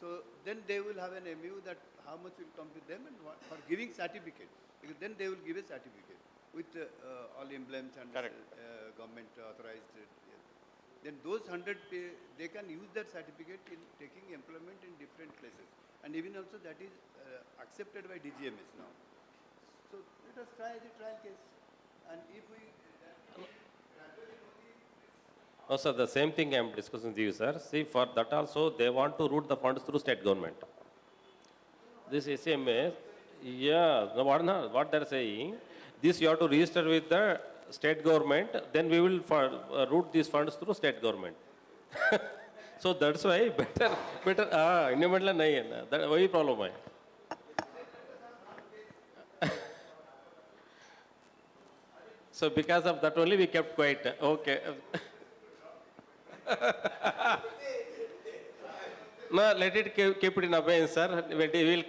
So then they will have an MU that how much will come to them and for giving certificate. Because then they will give a certificate with all emblems and government authorized. Then those 100, they can use that certificate in taking employment in different places. And even also that is accepted by DGMS now. So let us try the trial case. And if we... No, sir, the same thing I am discussing with you, sir. See, for that also, they want to route the funds through state government. This SMA, yeah, what they're saying, this you have to register with the state government, then we will route these funds through state government. So that's why better, environmental nahi hai na, that वही problem है. So because of that only we kept quiet. Okay. No, let it keep it in abeyance, sir. We will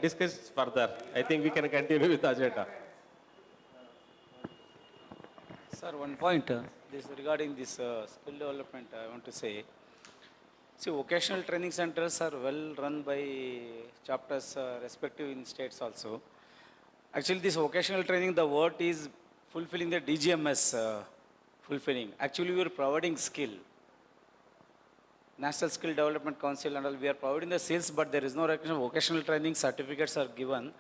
discuss further. I think we can continue with the agenda. Sir, one point this regarding this skill development, I want to say. See, vocational training centers are well run by chapters respective in states also. Actually, this vocational training, the word is fulfilling the DGMS fulfilling. Actually, we are providing skill. National Skill Development Council and all, we are providing the skills, but there is no recognition. Vocational training certificates are given,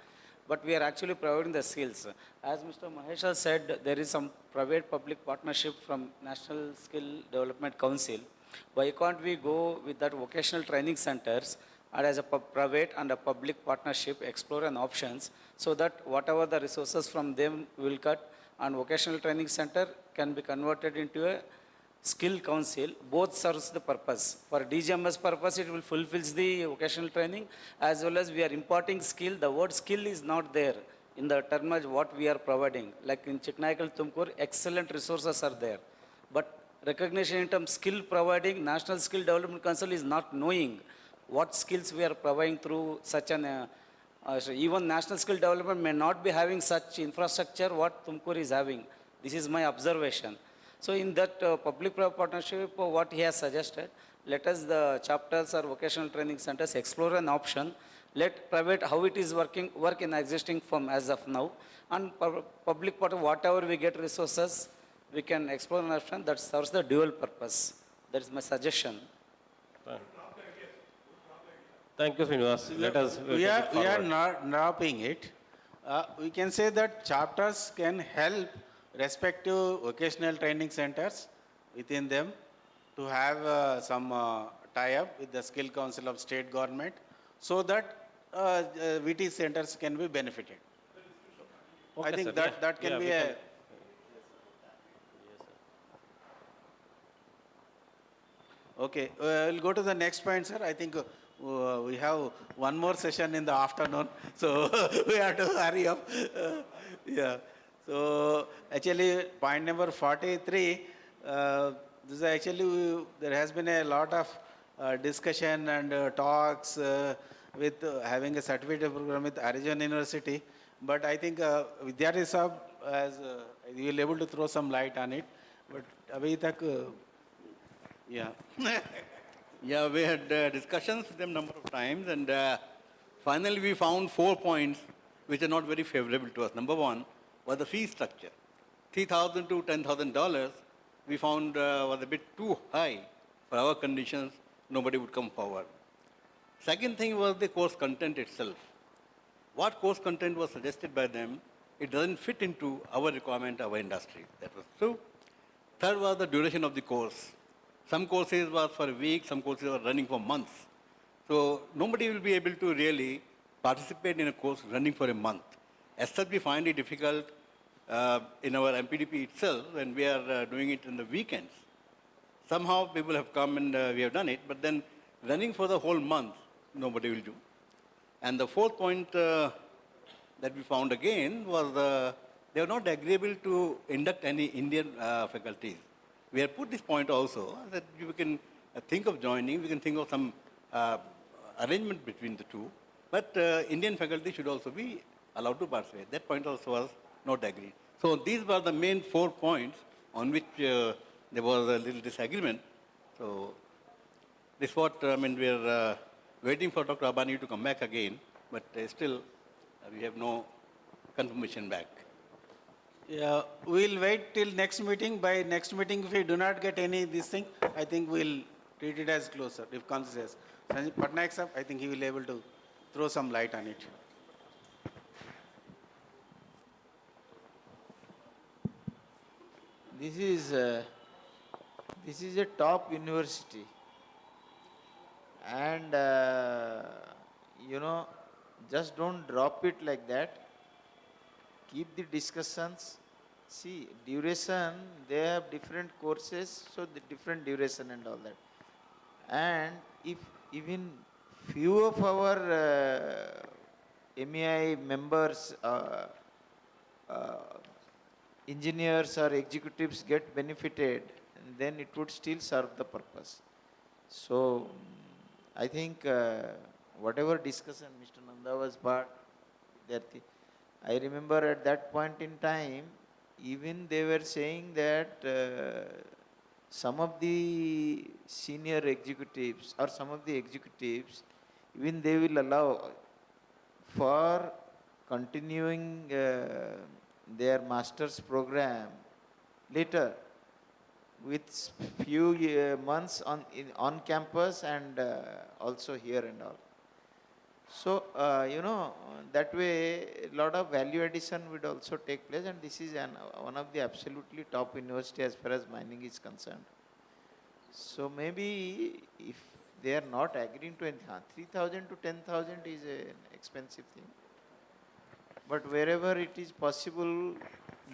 but we are actually providing the skills. As Mr. Mahesh has said, there is some private-public partnership from National Skill Development Council. Why can't we go with that vocational training centers and as a private and a public partnership explore an options so that whatever the resources from them will cut and vocational training center can be converted into a skill council, both serves the purpose. For DGMS purpose, it will fulfills the vocational training as well as we are imparting skill. The word skill is not there in the terminology what we are providing. Like in Chiknaikal, Tumkur, excellent resources are there. But recognition in terms of skill providing, National Skill Development Council is not knowing what skills we are providing through such an, even National Skill Development may not be having such infrastructure what Tumkur is having. This is my observation. So in that public-private partnership, what he has suggested, let us the chapters or vocational training centers explore an option. Let private, how it is work in existing firm as of now, and public part of whatever we get resources, we can explore an option that serves the dual purpose. That is my suggestion. Thank you, Srinivas. Let us. We are not dropping it. We can say that chapters can help respective vocational training centers within them to have some tie-up with the Skill Council of State Government so that VT centers can be benefited. Okay, I think sir. that can be a... Okay, we'll go to the next point, sir. I think we have one more session in the afternoon, so we have to hurry up. Yeah. So actually, point number 43, this is actually, there has been a lot of discussion and talks with having a certificate program with Arizona University. But I think Vidyarthi Sahab has, you will able to throw some light on it. But abhi tak, yeah. Yeah, we had discussions with them number of times, and finally we found 4 points which are not very favorable to us. Number one was the fee structure. $3,000 to $10,000 we found was a bit too high for our conditions. Nobody would come forward. Second thing was the course content itself. What course content was suggested by them, it doesn't fit into our requirement, our industry. That was true. Third was the duration of the course. Some courses was for a week, some courses were running for months. So nobody will be able to really participate in a course running for a month. As such, we find it difficult in our MPDP itself when we are doing it in the weekends. Somehow people have come and we have done it, but then running for the whole month, nobody will do. And the fourth point that we found again was they are not agreeable to induct any Indian faculties. We have put this point also that we can think of joining, we can think of some arrangement between the two, but Indian faculty should also be allowed to participate. That point also was not agreed. So these were the main 4 points on which there was a little disagreement. So this is what, I mean, we are waiting for Dr. Abani to come back again, but still we have no confirmation back. Yeah, we'll wait till next meeting. By next meeting, if we do not get any this thing, I think we'll treat it as closer, if comes says. Sanjay Patnaik sir, I think he will be able to throw some light on it. This is a top university, and you know, just don't drop it like that. Keep the discussions. See, duration, they have different courses, so the different duration and all that. And if even few of our MEI members, engineers or executives get benefited, then it would still serve the purpose. So, I think whatever discussion Mr. Nanda was part, I remember at that point in time, even they were saying that some of the senior executives or some of the executives, even they will allow for continuing their master's program later with few months on campus and also here and all. So, you know, that way a lot of value addition would also take place, and this is one of the absolutely top university as far as mining is concerned. So maybe if they are not agreeing to anything, 3,000 to 10,000 is an expensive thing. But wherever it is possible,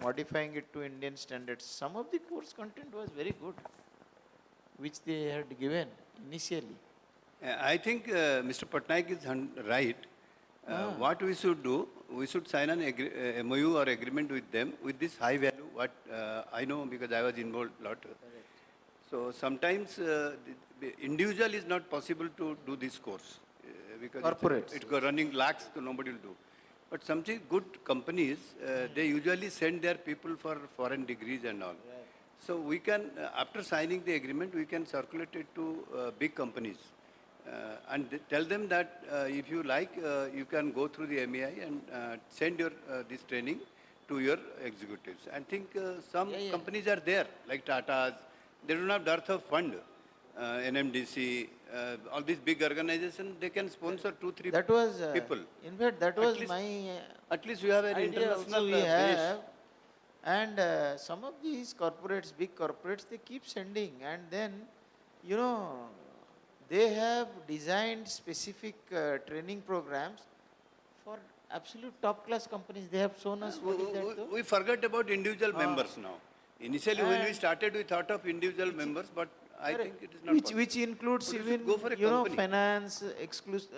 modifying it to Indian standards, some of the course content was very good, which they had given initially. I think Mr. Patnaik is right. What we should do, we should sign an MOU or agreement with them with this high value, what I know because I was involved a lot. So sometimes the individual is not possible to do this course because it's running lakhs, so nobody will do. But something good companies, they usually send their people for foreign degrees and all. So we can, after signing the agreement, we can circulate it to big companies. And tell them that if you like, you can go through the MEAI and send your this training to your executives. I think some companies are there, like Tata's. They do not have dearth of fund. NMDC, all these big organizations, they can sponsor 2-3 that was, people. In fact, that was at least you have an international base. And some of these corporates, big corporates, they keep sending, and then, you know, they have designed specific training programs for absolute top class companies. They have shown us what is that. We forgot about individual members now. Initially, when we started, we thought of individual members, but I think it is not possible. Which includes But even, go for a you know, company. finance, exclusive,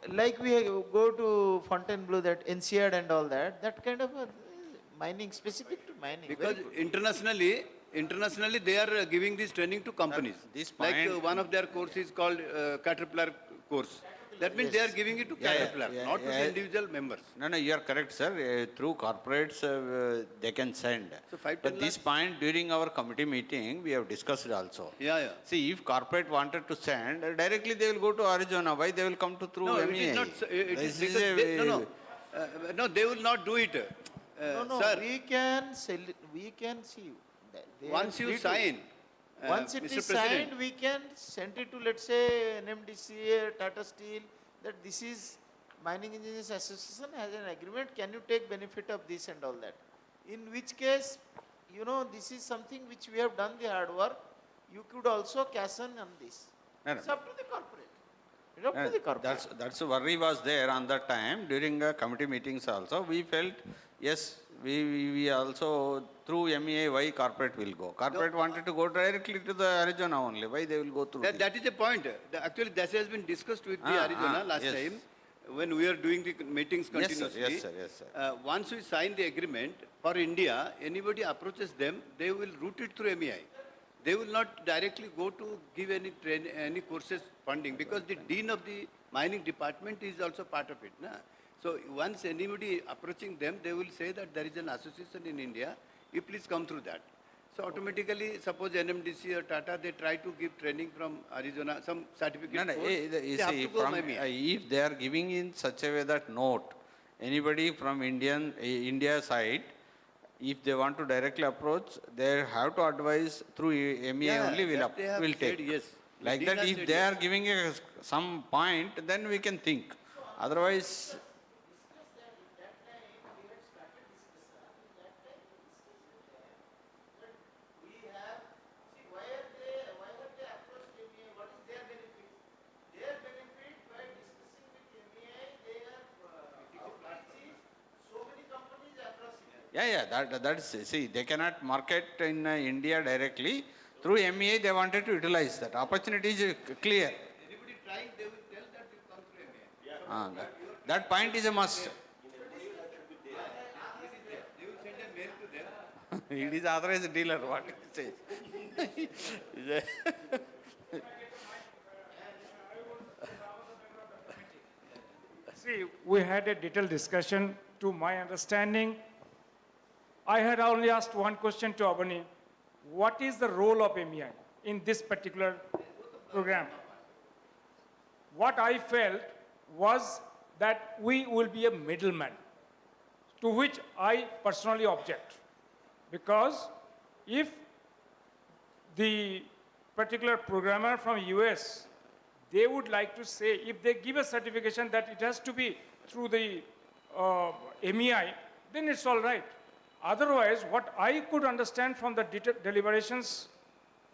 like we go to Fontainebleau, that NCAD and all that, that kind of mining, specific to mining. Because internationally they are giving this training to companies. Like one of their courses called Caterpillar course. That means they are giving it to Caterpillar, not to the individual members. No, you are correct, sir. Through corporates, they can send. So 5-10 But this point, during our committee meeting, we have discussed also. Yeah. See, if corporate wanted to send, directly they will go to Arizona. Why they will come to through No, MEAI? it is not. It is because no, they will not do it. No, Sir, we can sell it, we can see. once you sign, Once it Mr. is President, signed, we can send it to, let's say, NMDC, Tata Steel, that this is Mining Engineers Association has an agreement, can you take benefit of this and all that? In which case, you know, this is something which we have done the hard work, you could also cash in on this. No, no. It's up to the corporate. It's up to the corporate. That's worry was there on that time during committee meetings also. We felt, yes, we also through MEAI, why corporate will go. Corporate wanted to go directly to the Arizona only. Why they will go through That is the point. Actually, that has been discussed with the Arizona last yes. time when we are doing the meetings Yes, sir. continuously. Yes, sir. Yes, sir. Once we sign the agreement for India, anybody approaches them, they will route it through MEI. They will not directly go to give any courses funding because the dean of the mining department is also part of it. Na? So once anybody approaching them, they will say that there is an association in India, you please come through that. So automatically, suppose NMDC or Tata, they try to give training from Arizona, some certificate course, You they have see, to go from, MEI. if they are giving in such a way that note, anybody from India side, if they want to directly approach, they have to advise through MEI only that they have will said take. yes. The Like dean that, has if said they yes. are giving some point, then we can think. Otherwise, that's, see, they cannot market in India directly. Through MEA, they wanted to utilize that. Opportunity is clear. Anybody trying, they will tell that you come through MEI. That point is a must. They will send a mail to them. It is authorized dealer, what it says. See, we had a detailed discussion. To my understanding, I had only asked one question to Abani. What is the role of MEI in this particular program? What I felt was that we will be a middleman, to which I personally object. Because if the particular programmer from US, they would like to say, if they give a certification that it has to be through the MEI, then it's all right. Otherwise, what I could understand from the deliberations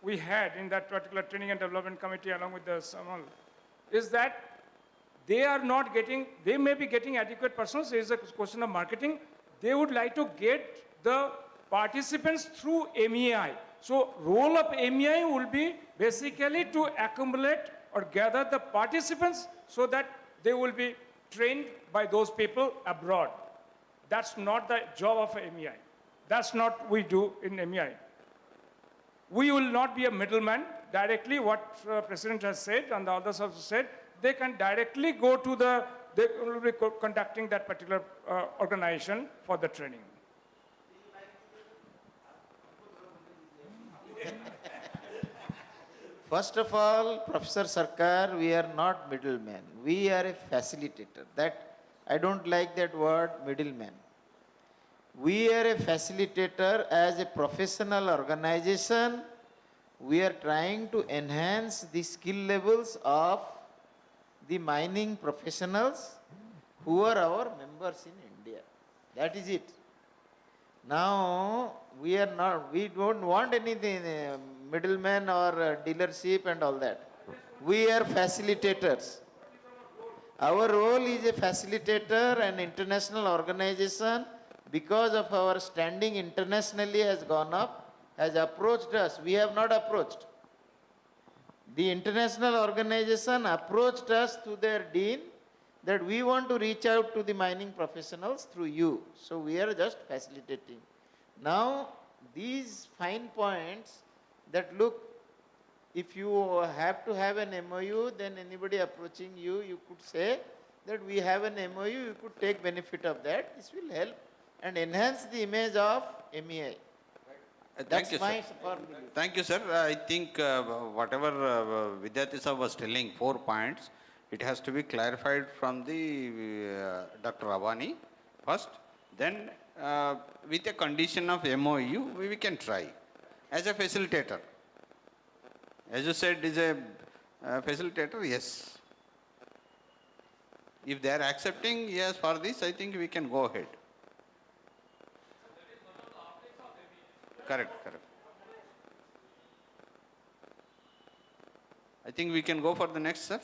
we had in that particular training and development committee along with the SAMAL is that they are not getting, they may be getting adequate persons. There is a question of marketing. They would like to get the participants through MEI. So role of MEI will be basically to accumulate or gather the participants so that they will be trained by those people abroad. That's not the job of MEI. That's not what we do in MEI. We will not be a middleman. Directly, what President has said and the others have said, they can directly go to the, they will be conducting that particular organization for the training. First of all, Professor Sarkar, we are not middlemen. We are a facilitator. That I don't like that word middleman. We are a facilitator as a professional organization. We are trying to enhance the skill levels of the mining professionals who are our members in India. That is it. Now, we don't want anything, middleman or dealership and all that. We are facilitators. Our role is a facilitator, an international organization, because of our standing internationally has gone up, has approached us. We have not approached. The international organization approached us to their dean that we want to reach out to the mining professionals through you. So we are just facilitating. Now, these fine points that look, if you have to have an MOU, then anybody approaching you, you could say that we have an MOU, you could take benefit of that. This will help and enhance the image of MEI. Thank you, sir. Thank you, sir. I think whatever Vidyarthi sir was telling, 4 points, it has to be clarified from the Dr. Avani first. Then, with a condition of MOU, we can try as a facilitator. As you said, is a facilitator, yes. If they are accepting yes for this, I think we can go ahead. Correct, correct. I think we can go for the next, sir.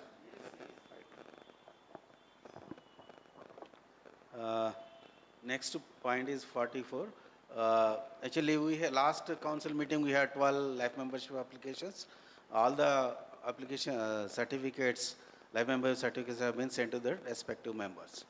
Next point is 44. Actually, last council meeting we had 12 life membership applications. All the application certificates, life membership certificates have been sent to the respective members.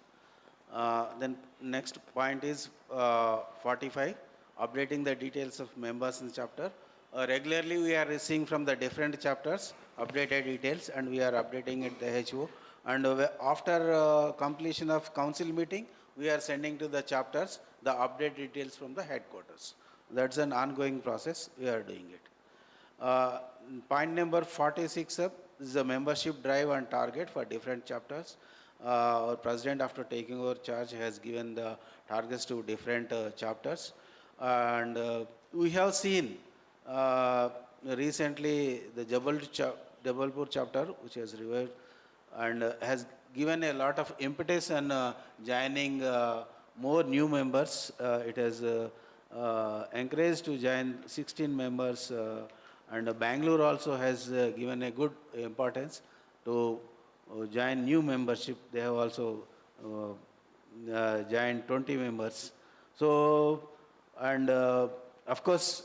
Then next point is 45, updating the details of members in the chapter. Regularly we are receiving from the different chapters updated details, and we are updating it the HO. And after completion of council meeting, we are sending to the chapters the update details from the headquarters. That's an ongoing process. We are doing it. Point number 46 up is the membership drive and target for different chapters. Our president, after taking over charge, has given the targets to different chapters. And we have seen recently the Jabalpur chapter, which has revived and has given a lot of impetus and joining more new members. It has encouraged to join 16 members, and Bangalore also has given a good importance to join new membership. They have also joined 20 members. So, and of course,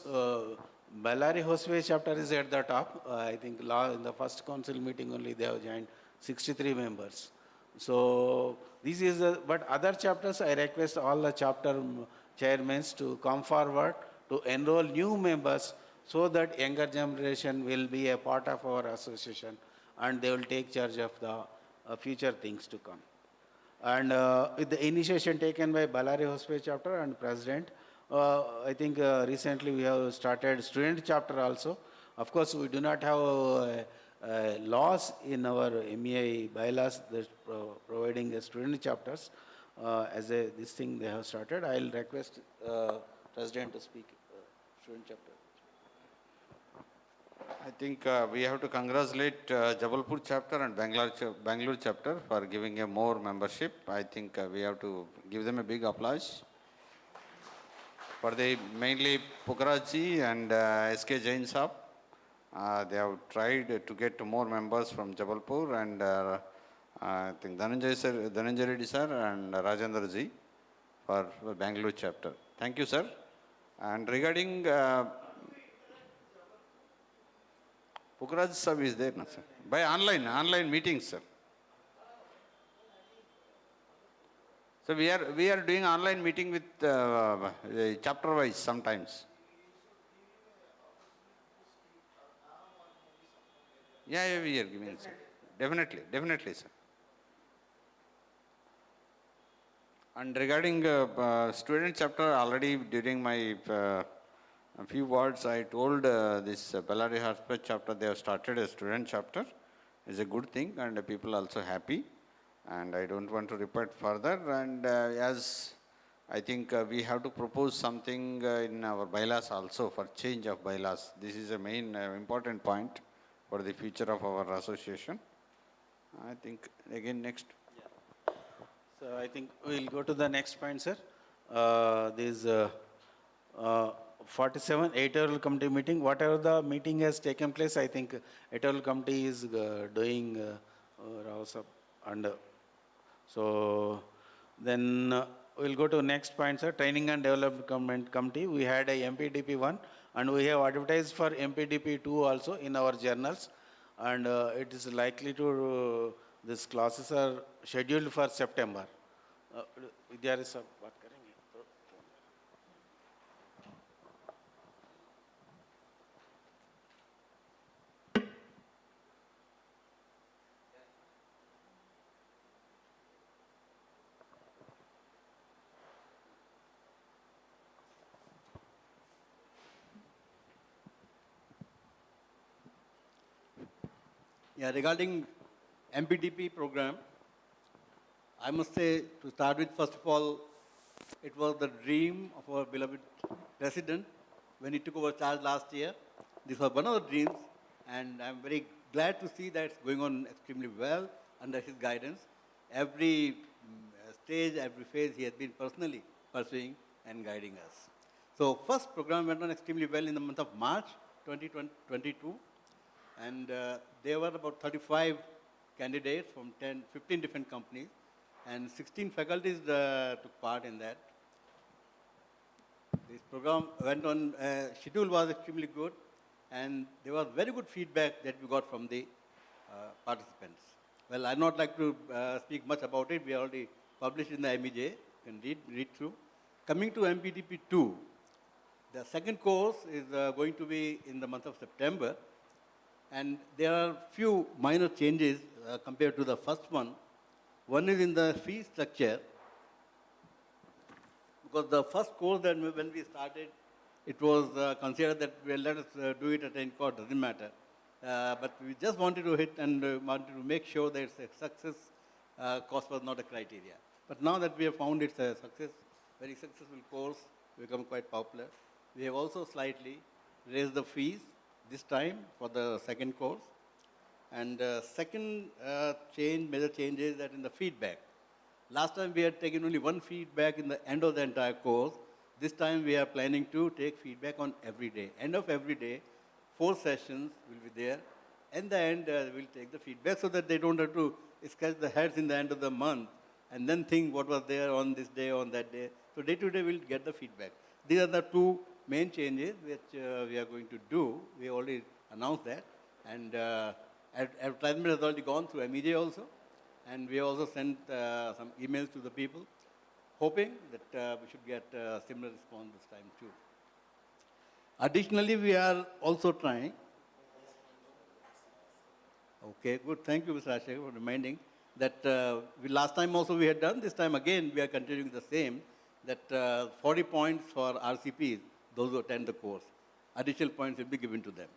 Ballari Hospital chapter is at the top. I think in the first council meeting only they have joined 63 members. So this is, but other chapters I request all the chapter chairmen to come forward to enroll new members so that younger generation will be a part of our association and they will take charge of the future things to come. And with the initiation taken by Ballari Hospital chapter and president, I think recently we have started student chapter also. Of course, we do not have laws in our MEAI bylaws that providing student chapters. As this thing they have started, I will request president to speak student chapter. I think we have to congratulate Jabalpur chapter and Bangalore chapter for giving a more membership. I think we have to give them a big applause. For the mainly Pukaraj and SK Jain Saab, they have tried to get more members from Jabalpur, and I think Dhananjay Reddy sir and Rajendra ji for Bangalore chapter. Thank you, sir. And regarding Pukaraj sir is there, no, sir? By online meetings, sir. So we are doing online meeting with chapter wise sometimes. Yeah, we are giving, sir. Definitely, sir. And regarding student chapter, already during my a few words I told this Ballari Hospital chapter, they have started a student chapter. It's a good thing, and people also happy. And I don't want to repeat further. And as I think we have to propose something in our bylaws also for change of bylaws. This is a main important point for the future of our association. I think again next. Yeah. So I think we'll go to the next point, sir. This 47 editorial committee meeting. Whatever the meeting has taken place, I think editorial committee is doing and so then we'll go to next point, sir. Training and Development Committee. We had a MPDP 1 and we have advertised for MPDP 2 also in our journals, and it is likely to these classes are scheduled for September. Vidyarthi sir, बात करेंगे? Yeah, regarding MPDP program, I must say, to start with, first of all, it was the dream of our beloved president when he took over charge last year. This was one of the dreams, and I'm very glad to see that it's going on extremely well under his guidance. Every stage, every phase, he has been personally pursuing and guiding us. So first program went on extremely well in the month of March 2022. And there were about 35 candidates from 15 different companies, and 16 faculties took part in that. This program went on, schedule was extremely good, and there was very good feedback that we got from the participants. Well, I'd not like to speak much about it. We already published in the MEJ. You can read through. Coming to MPTP 2, the second course is going to be in the month of September, and there are few minor changes compared to the first one. One is in the fee structure, because the first course that when we started, it was considered that, well, let us do it at any cost, doesn't matter. But we just wanted to hit and wanted to make sure that it's a success. Cost was not a criteria. But now that we have found it's a success, very successful course, become quite popular, we have also slightly raised the fees this time for the second course. And second major change is that in the feedback. Last time we had taken only one feedback in the end of the entire course. This time we are planning to take feedback on every day. End of every day, 4 sessions will be there. In the end, we'll take the feedback so that they don't have to scratch the heads in the end of the month and then think what was there on this day, on that day. So day to day, we'll get the feedback. These are the 2 main changes which we are going to do. We already announced that. And advertisement has already gone through MEJ also. And we also sent some emails to the people, hoping that we should get a similar response this time too. Additionally, we are also trying. Okay, good. Thank you, Mr. Ashek, for reminding that last time also we had done. This time again, we are continuing the same, that 40 points for RCPs, those who attend the course. Additional points will be given to them.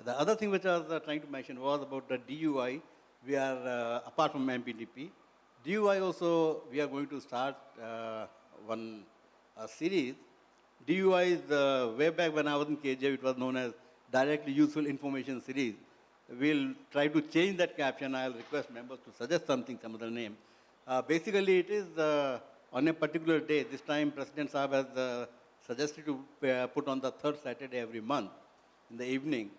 The other thing which I was trying to mention was about the DUI. We are, apart from MPTP, DUI also, we are going to start one series. DUI is way back when I was in KJ, it was known as Directly Useful Information Series. We'll try to change that caption. I'll request members to suggest something, some other name. Basically, it is on a particular day. This time, President Saab has suggested to put on the 3rd Saturday every month in the evening.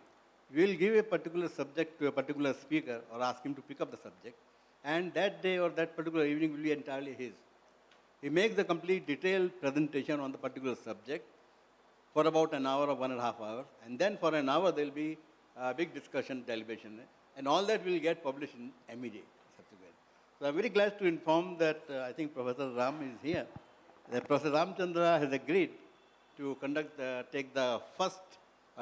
We'll give a particular subject to a particular speaker or ask him to pick up the subject. And that day or that particular evening will be entirely his. He makes the complete detailed presentation on the particular subject for about an hour or 1.5 hours. And then for an hour, there'll be a big discussion, deliberation. And all that will get published in MEJ subsequent. So I'm very glad to inform that I think Professor Ram is here. That Professor Ramchandra has agreed to take the first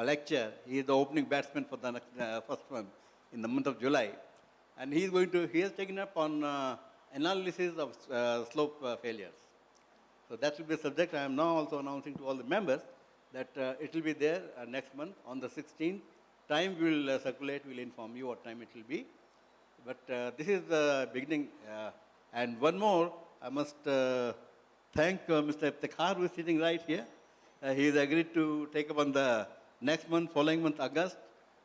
lecture. He is the opening batsman for the first one in the month of July. And he has taken up on analysis of slope failures. So that will be a subject. I am now also announcing to all the members that it will be there next month on the 16th. Time we will circulate, we will inform you what time it will be. But this is the beginning. And one more, I must thank Mr. Iftikhar, who is sitting right here. He has agreed to take up on the next month, following month, August,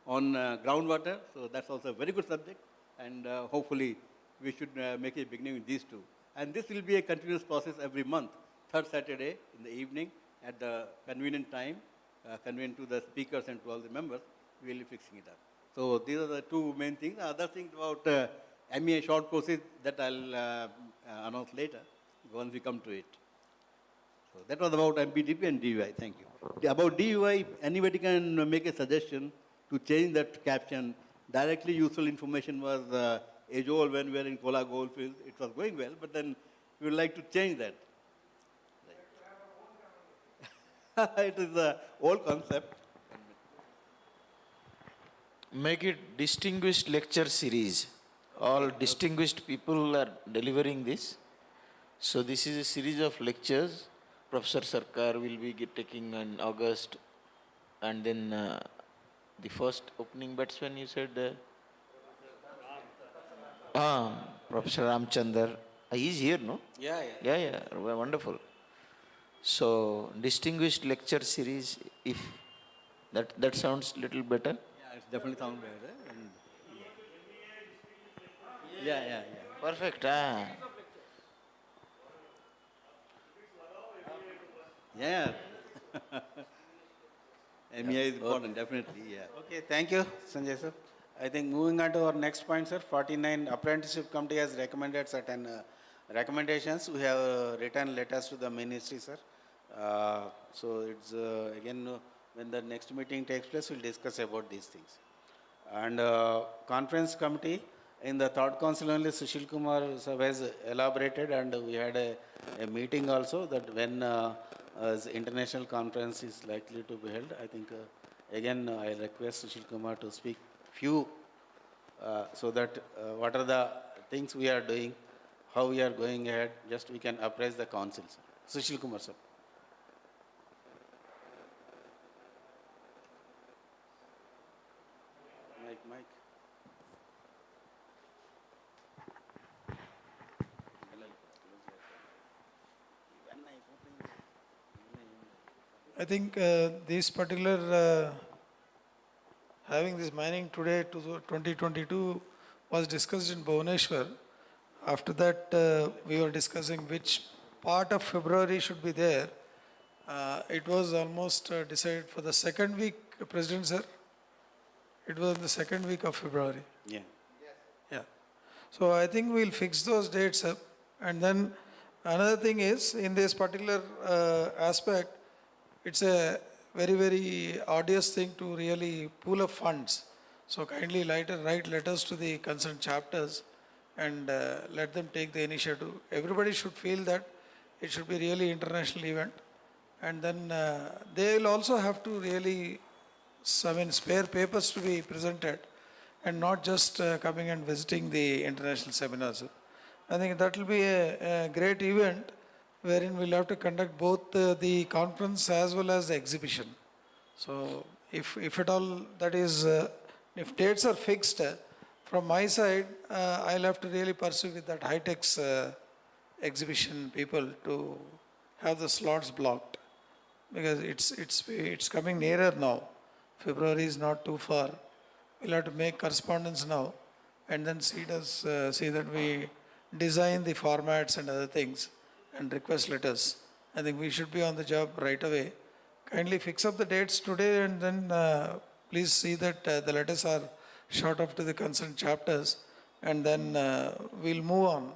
on groundwater. So that's also a very good subject. And hopefully, we should make a beginning with these 2. And this will be a continuous process every month, 3rd Saturday in the evening at the convenient time, convenient to the speakers and to all the members. We will be fixing it up. So these are the 2 main things. The other thing about MEAI short courses that I'll announce later once we come to it. So that was about MPTP and DUI. Thank you. About DUI, anybody can make a suggestion to change that caption. Directly useful information was age-old when we were in Kola Goldfields. It was going well, but then we would like to change that. Right. It is an old concept. Make it distinguished lecture series. All distinguished people are delivering this. So this is a series of lectures. Professor Sarkar will be taking in August. And then the first opening batsman you said? Professor Ramchandra. He is here, no? Yeah. Wonderful. So distinguished lecture series, if that sounds little better. Yeah, it definitely sounds better. And yeah. Perfect. Yeah. MEI is important, definitely, yeah. Okay, thank you, Sanjay sir. I think moving on to our next point, sir, 49 Apprenticeship Committee has recommended certain recommendations. We have written letters to the ministry, sir. So it's again, when the next meeting takes place, we'll discuss about these things. And conference committee, in the third council only, Sushil Kumar sir has elaborated, and we had a meeting also that when as international conference is likely to be held, I think again I request Sushil Kumar to speak few so that what are the things we are doing, how we are going ahead, just we can appraise the council, sir. Sushil Kumar sir. Mike. I think this particular, having this mining today to 2022 was discussed in Bhubaneswar. After that, we were discussing which part of February should be there. It was almost decided for the second week, President sir. It was the second week of February. Yeah. Yeah. So I think we'll fix those dates up. And then another thing is, in this particular aspect, it's a very, very arduous thing to really pool up funds. So kindly write letters to the concerned chapters and let them take the initiative. Everybody should feel that it should be really international event. And then they will also have to really, spare papers to be presented and not just coming and visiting the international seminars. I think that will be a great event wherein we'll have to conduct both the conference as well as the exhibition. So if at all that is, if dates are fixed, from my side, I'll have to really pursue with that high-tech's exhibition people to have the slots blocked, because it's coming nearer now. February is not too far. We'll have to make correspondence now and then see that we design the formats and other things and request letters. I think we should be on the job right away. Kindly fix up the dates today, and then please see that the letters are shot off to the concerned chapters, and then we'll move on.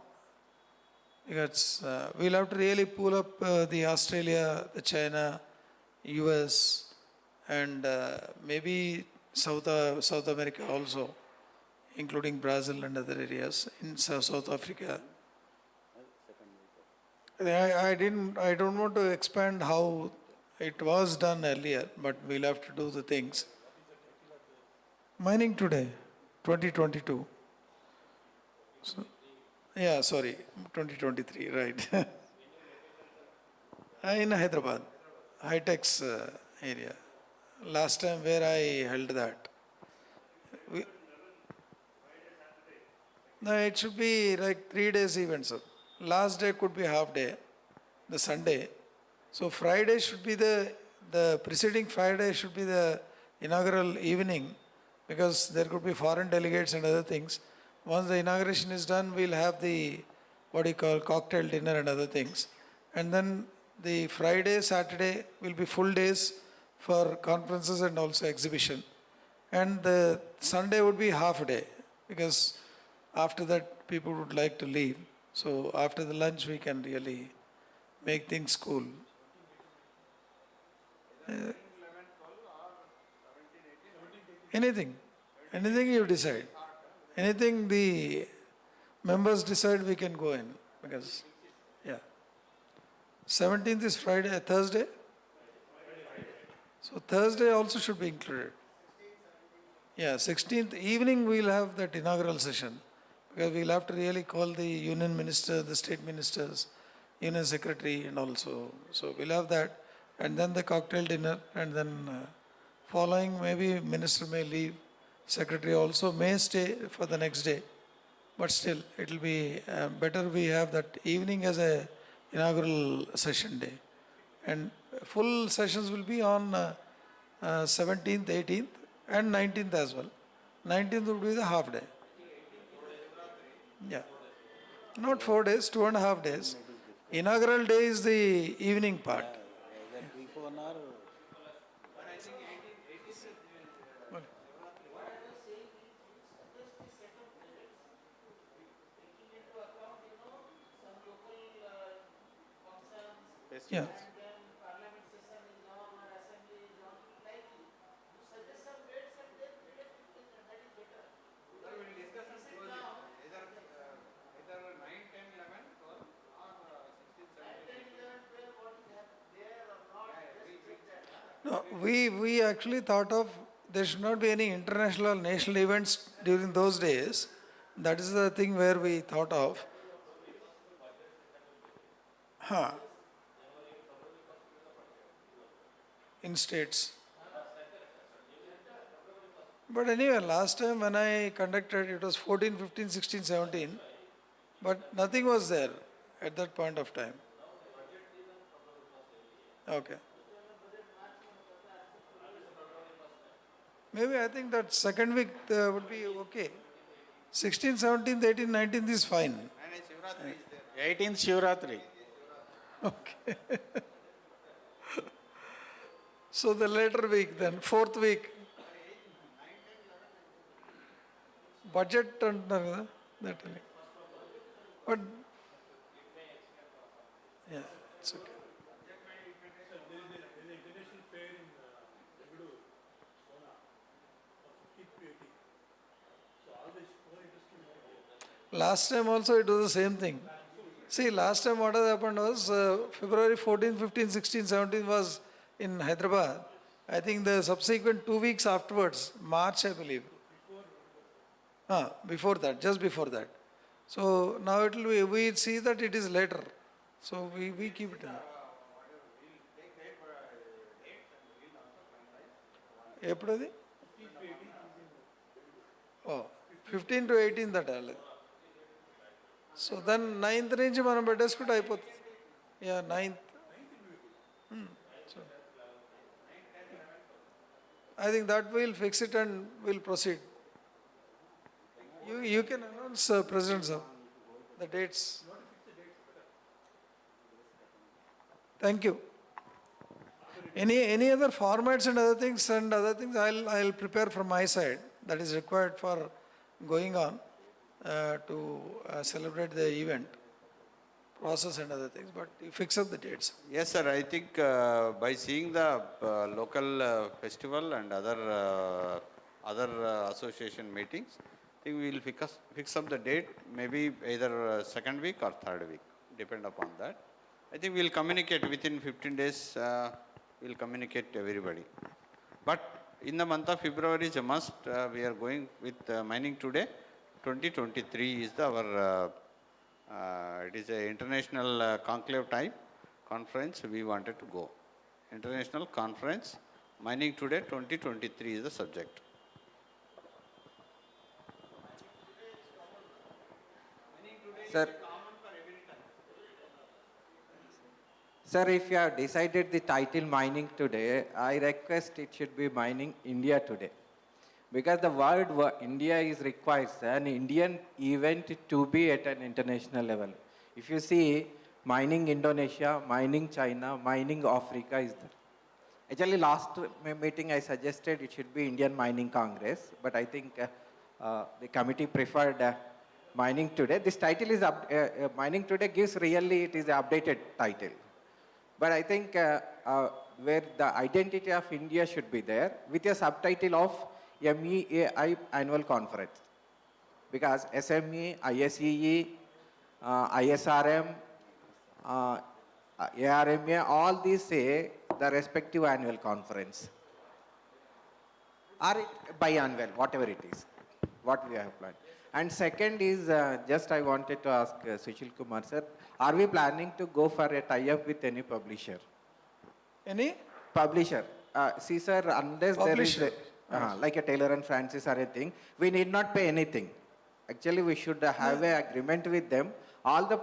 Because we'll have to really pull up the Australia, the China, US, and maybe South America also, including Brazil and other areas in South Africa. I don't want to expand how it was done earlier, but we'll have to do the things. Mining today, 2022. So, yeah, sorry, 2023, right. In Hyderabad, high-tech's area. Last time where I held that. No, it should be like 3 days event, sir. Last day could be half day, the Sunday. So Friday should be the preceding Friday should be the inaugural evening, because there could be foreign delegates and other things. Once the inauguration is done, we'll have the, cocktail dinner and other things. And then the Friday, Saturday will be full days for conferences and also exhibition. And the Sunday would be half a day, because after that people would like to leave. So after the lunch we can really make things cool. Anything you decide. Anything the members decide, we can go in, because, yeah. 17th is Friday, Thursday. So Thursday also should be included. Yeah, 16th evening we'll have that inaugural session, because we'll have to really call the union minister, the state ministers, union secretary, and also. So we'll have that, and then the cocktail dinner, and then following maybe minister may leave, secretary also may stay for the next day, but still it will be better we have that evening as a inaugural session day, and full sessions will be on 17th, 18th, and 19th as well. 19th would be the half day. Yeah. Not 4 days, 2.5 days. Inaugural day is the evening part. Yeah. No, we actually thought of there should not be any international national events during those days. That is the thing where we thought of. Huh. In states. But anyway, last time when I conducted, it was 14, 15, 16, 17, but nothing was there at that point of time. Okay. Maybe I think that second week would be okay. 16th, 17th, 18th, 19th is fine. 18th Shivratri. Okay. So the later week then, fourth week. Budget and that. But yeah, it's okay. Last time also it was the same thing. See, last time what has happened was February 14, 15, 16, 17 was in Hyderabad. I think the subsequent 2 weeks afterwards, March I believe. Before that, just before that. So now it will be, we see that it is later. So we keep it in. April? Oh, 15 to 18 that all. So then 9th నుంచి మనం పెట్టేసుకుంటే అయిపోతుంది. Yeah, 9th. So I think that we'll fix it and we'll proceed. You can announce, President sir, the dates. Thank you. Any other formats and other things I'll prepare from my side that is required for going on to celebrate the event process and other things, but you fix up the dates. Yes, sir. I think by seeing the local festival and other association meetings, I think we will fix up the date, maybe either second week or third week, depend upon that. I think we will communicate within 15 days. We will communicate to everybody. But in the month of February is a must. We are going with mining today. 2023 is our. It is an international conclave type conference. We wanted to go. International conference, mining today 2023 is the subject. Sir, sir, if you have decided the title mining today, I request it should be mining India today. Because the word India is requires an Indian event to be at an international level. If you see mining Indonesia, mining China, mining Africa is there. Actually, last meeting I suggested it should be Indian Mining Congress, but I think the committee preferred mining today. This title is mining today gives really it is an updated title. But I think where the identity of India should be there with a subtitle of MEAI annual conference, because SME, ISEE, ISRM, ARMA, all these say the respective annual conference, or biannual, whatever it is, what we have planned. And second is, just I wanted to ask Sushil Kumar sir, are we planning to go for a tie-up with any publisher? Any? Publisher. See sir, unless Publisher. there is like a Taylor and Francis or anything, we need not pay anything. Actually, we should have an agreement with them. All the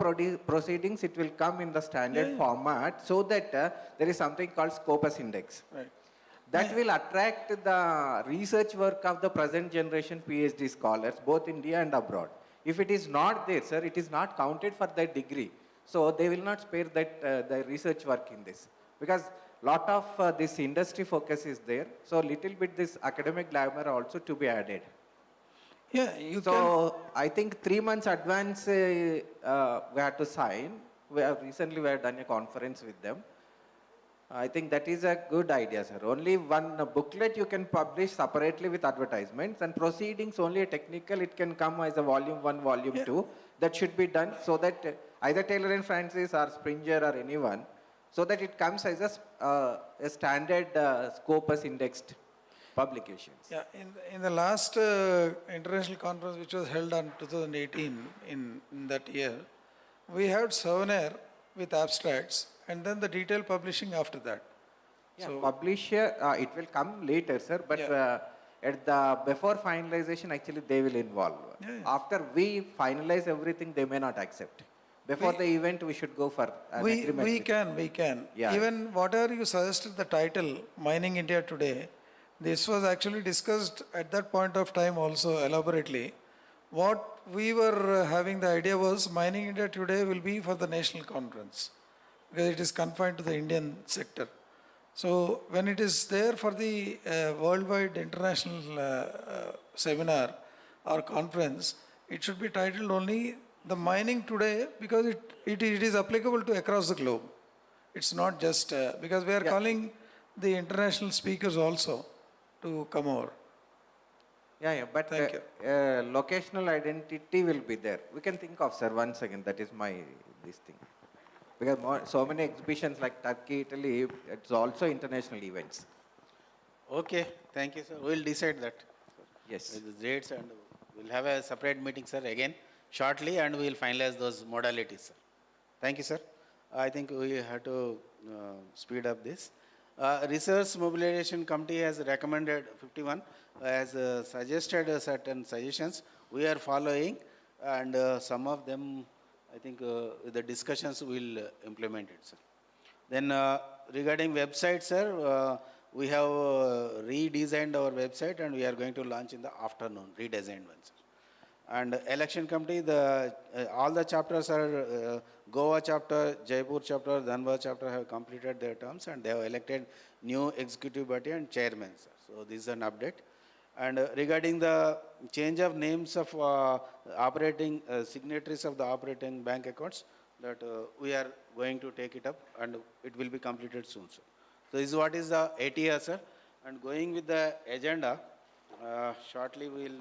proceedings, it will come in the standard format, so that there is something called Scopus Index. Right. That will attract the research work of the present generation PhD scholars, both India and abroad. If it is not there, sir, it is not counted for that degree. So they will not spare that the research work in this. Because lot of this industry focus is there. So little bit this academic glamour also to be added. Yeah, you so can. I think 3 months advance we had to sign. We have recently done a conference with them. I think that is a good idea, sir. Only one booklet you can publish separately with advertisements, and proceedings only a technical, it can come as a volume 1, volume 2. That should be done so that either Taylor and Francis or Springer or anyone, so that it comes as a standard Scopus indexed publications. Yeah, in the last international conference which was held on 2018 in that year, we had souvenir with abstracts and then the detailed publishing after that. Yeah, publisher, it will come later, sir, but at the before finalization, actually they will involve. After we finalize everything, they may not accept. Before the event, we should go for an agreement. We can. Yeah. Even whatever you suggested the title, Mining India Today, this was actually discussed at that point of time also elaborately. What we were having the idea was Mining India Today will be for the national conference because it is confined to the Indian sector. So when it is there for the worldwide international seminar or conference, it should be titled only the mining today because it is applicable to across the globe. It's not just because we are calling the international speakers also to come over. Yeah, but locational identity will be there. We can think of, sir, once again, that is this thing. Because so many exhibitions like Turkey, Italy, it's also international events. Okay, thank you, sir. We'll decide that. Yes. With the dates, and we'll have a separate meeting, sir, again shortly, and we'll finalize those modalities, sir. Thank you, sir. I think we have to speed up this. Research Mobilization Committee has recommended 51, has suggested certain suggestions. We are following, and some of them, I think the discussions will implement it, sir. Then regarding website, sir, we have redesigned our website and we are going to launch in the afternoon, redesigned one, sir. And election committee, all the chapters are Goa chapter, Jaipur chapter, Dhanbad chapter have completed their terms and they have elected new executive body and chairman, sir. So this is an update. And regarding the change of names of operating signatories of the operating bank accounts, that we are going to take it up and it will be completed soon, sir. So this is what is the ATR, sir. And going with the agenda, shortly we will.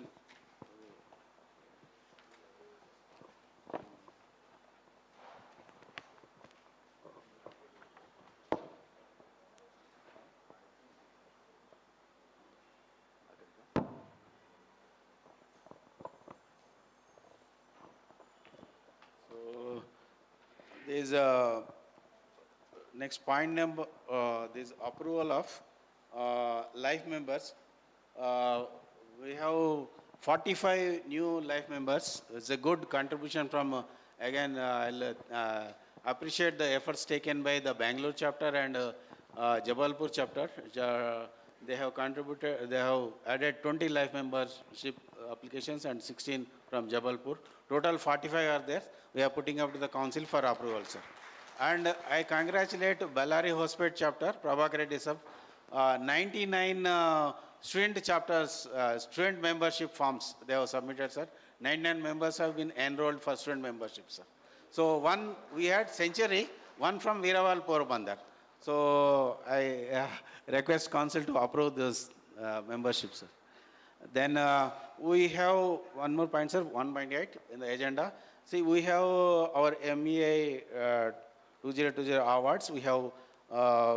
This next point number, this approval of life members. We have 45 new life members. It's a good contribution from, again, I'll appreciate the efforts taken by the Bangalore chapter and Jabalpur chapter. They have contributed, they have added 20 life membership applications and 16 from Jabalpur. Total 45 are there. We are putting up to the council for approval, sir. And I congratulate Ballari Hospital chapter, Prabhakar Reddy sir. 99 student chapters, student membership forms they have submitted, sir. 99 members have been enrolled for student membership, sir. So one, we had Century, one from Veeraval Porabandar. So I request council to approve this membership, sir. Then we have one more point, sir, 1.8 in the agenda. See, we have our MEAI 2020 awards. We have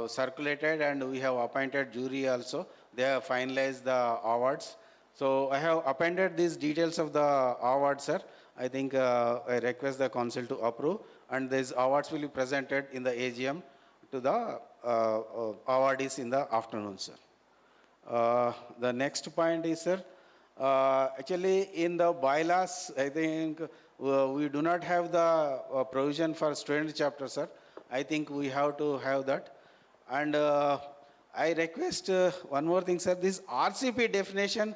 circulated and we have appointed jury also. They have finalized the awards. So I have appended these details of the awards, sir. I think I request the council to approve, and these awards will be presented in the AGM to the awardees in the afternoon, sir. The next point is, sir, actually in the bylaws, I think we do not have the provision for student chapter, sir. I think we have to have that. And I request one more thing, sir. This RCP definition,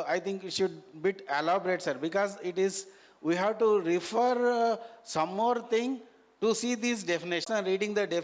I think it should be elaborate, sir, because it is, we have to refer some more thing to see these definitions. Reading the definition.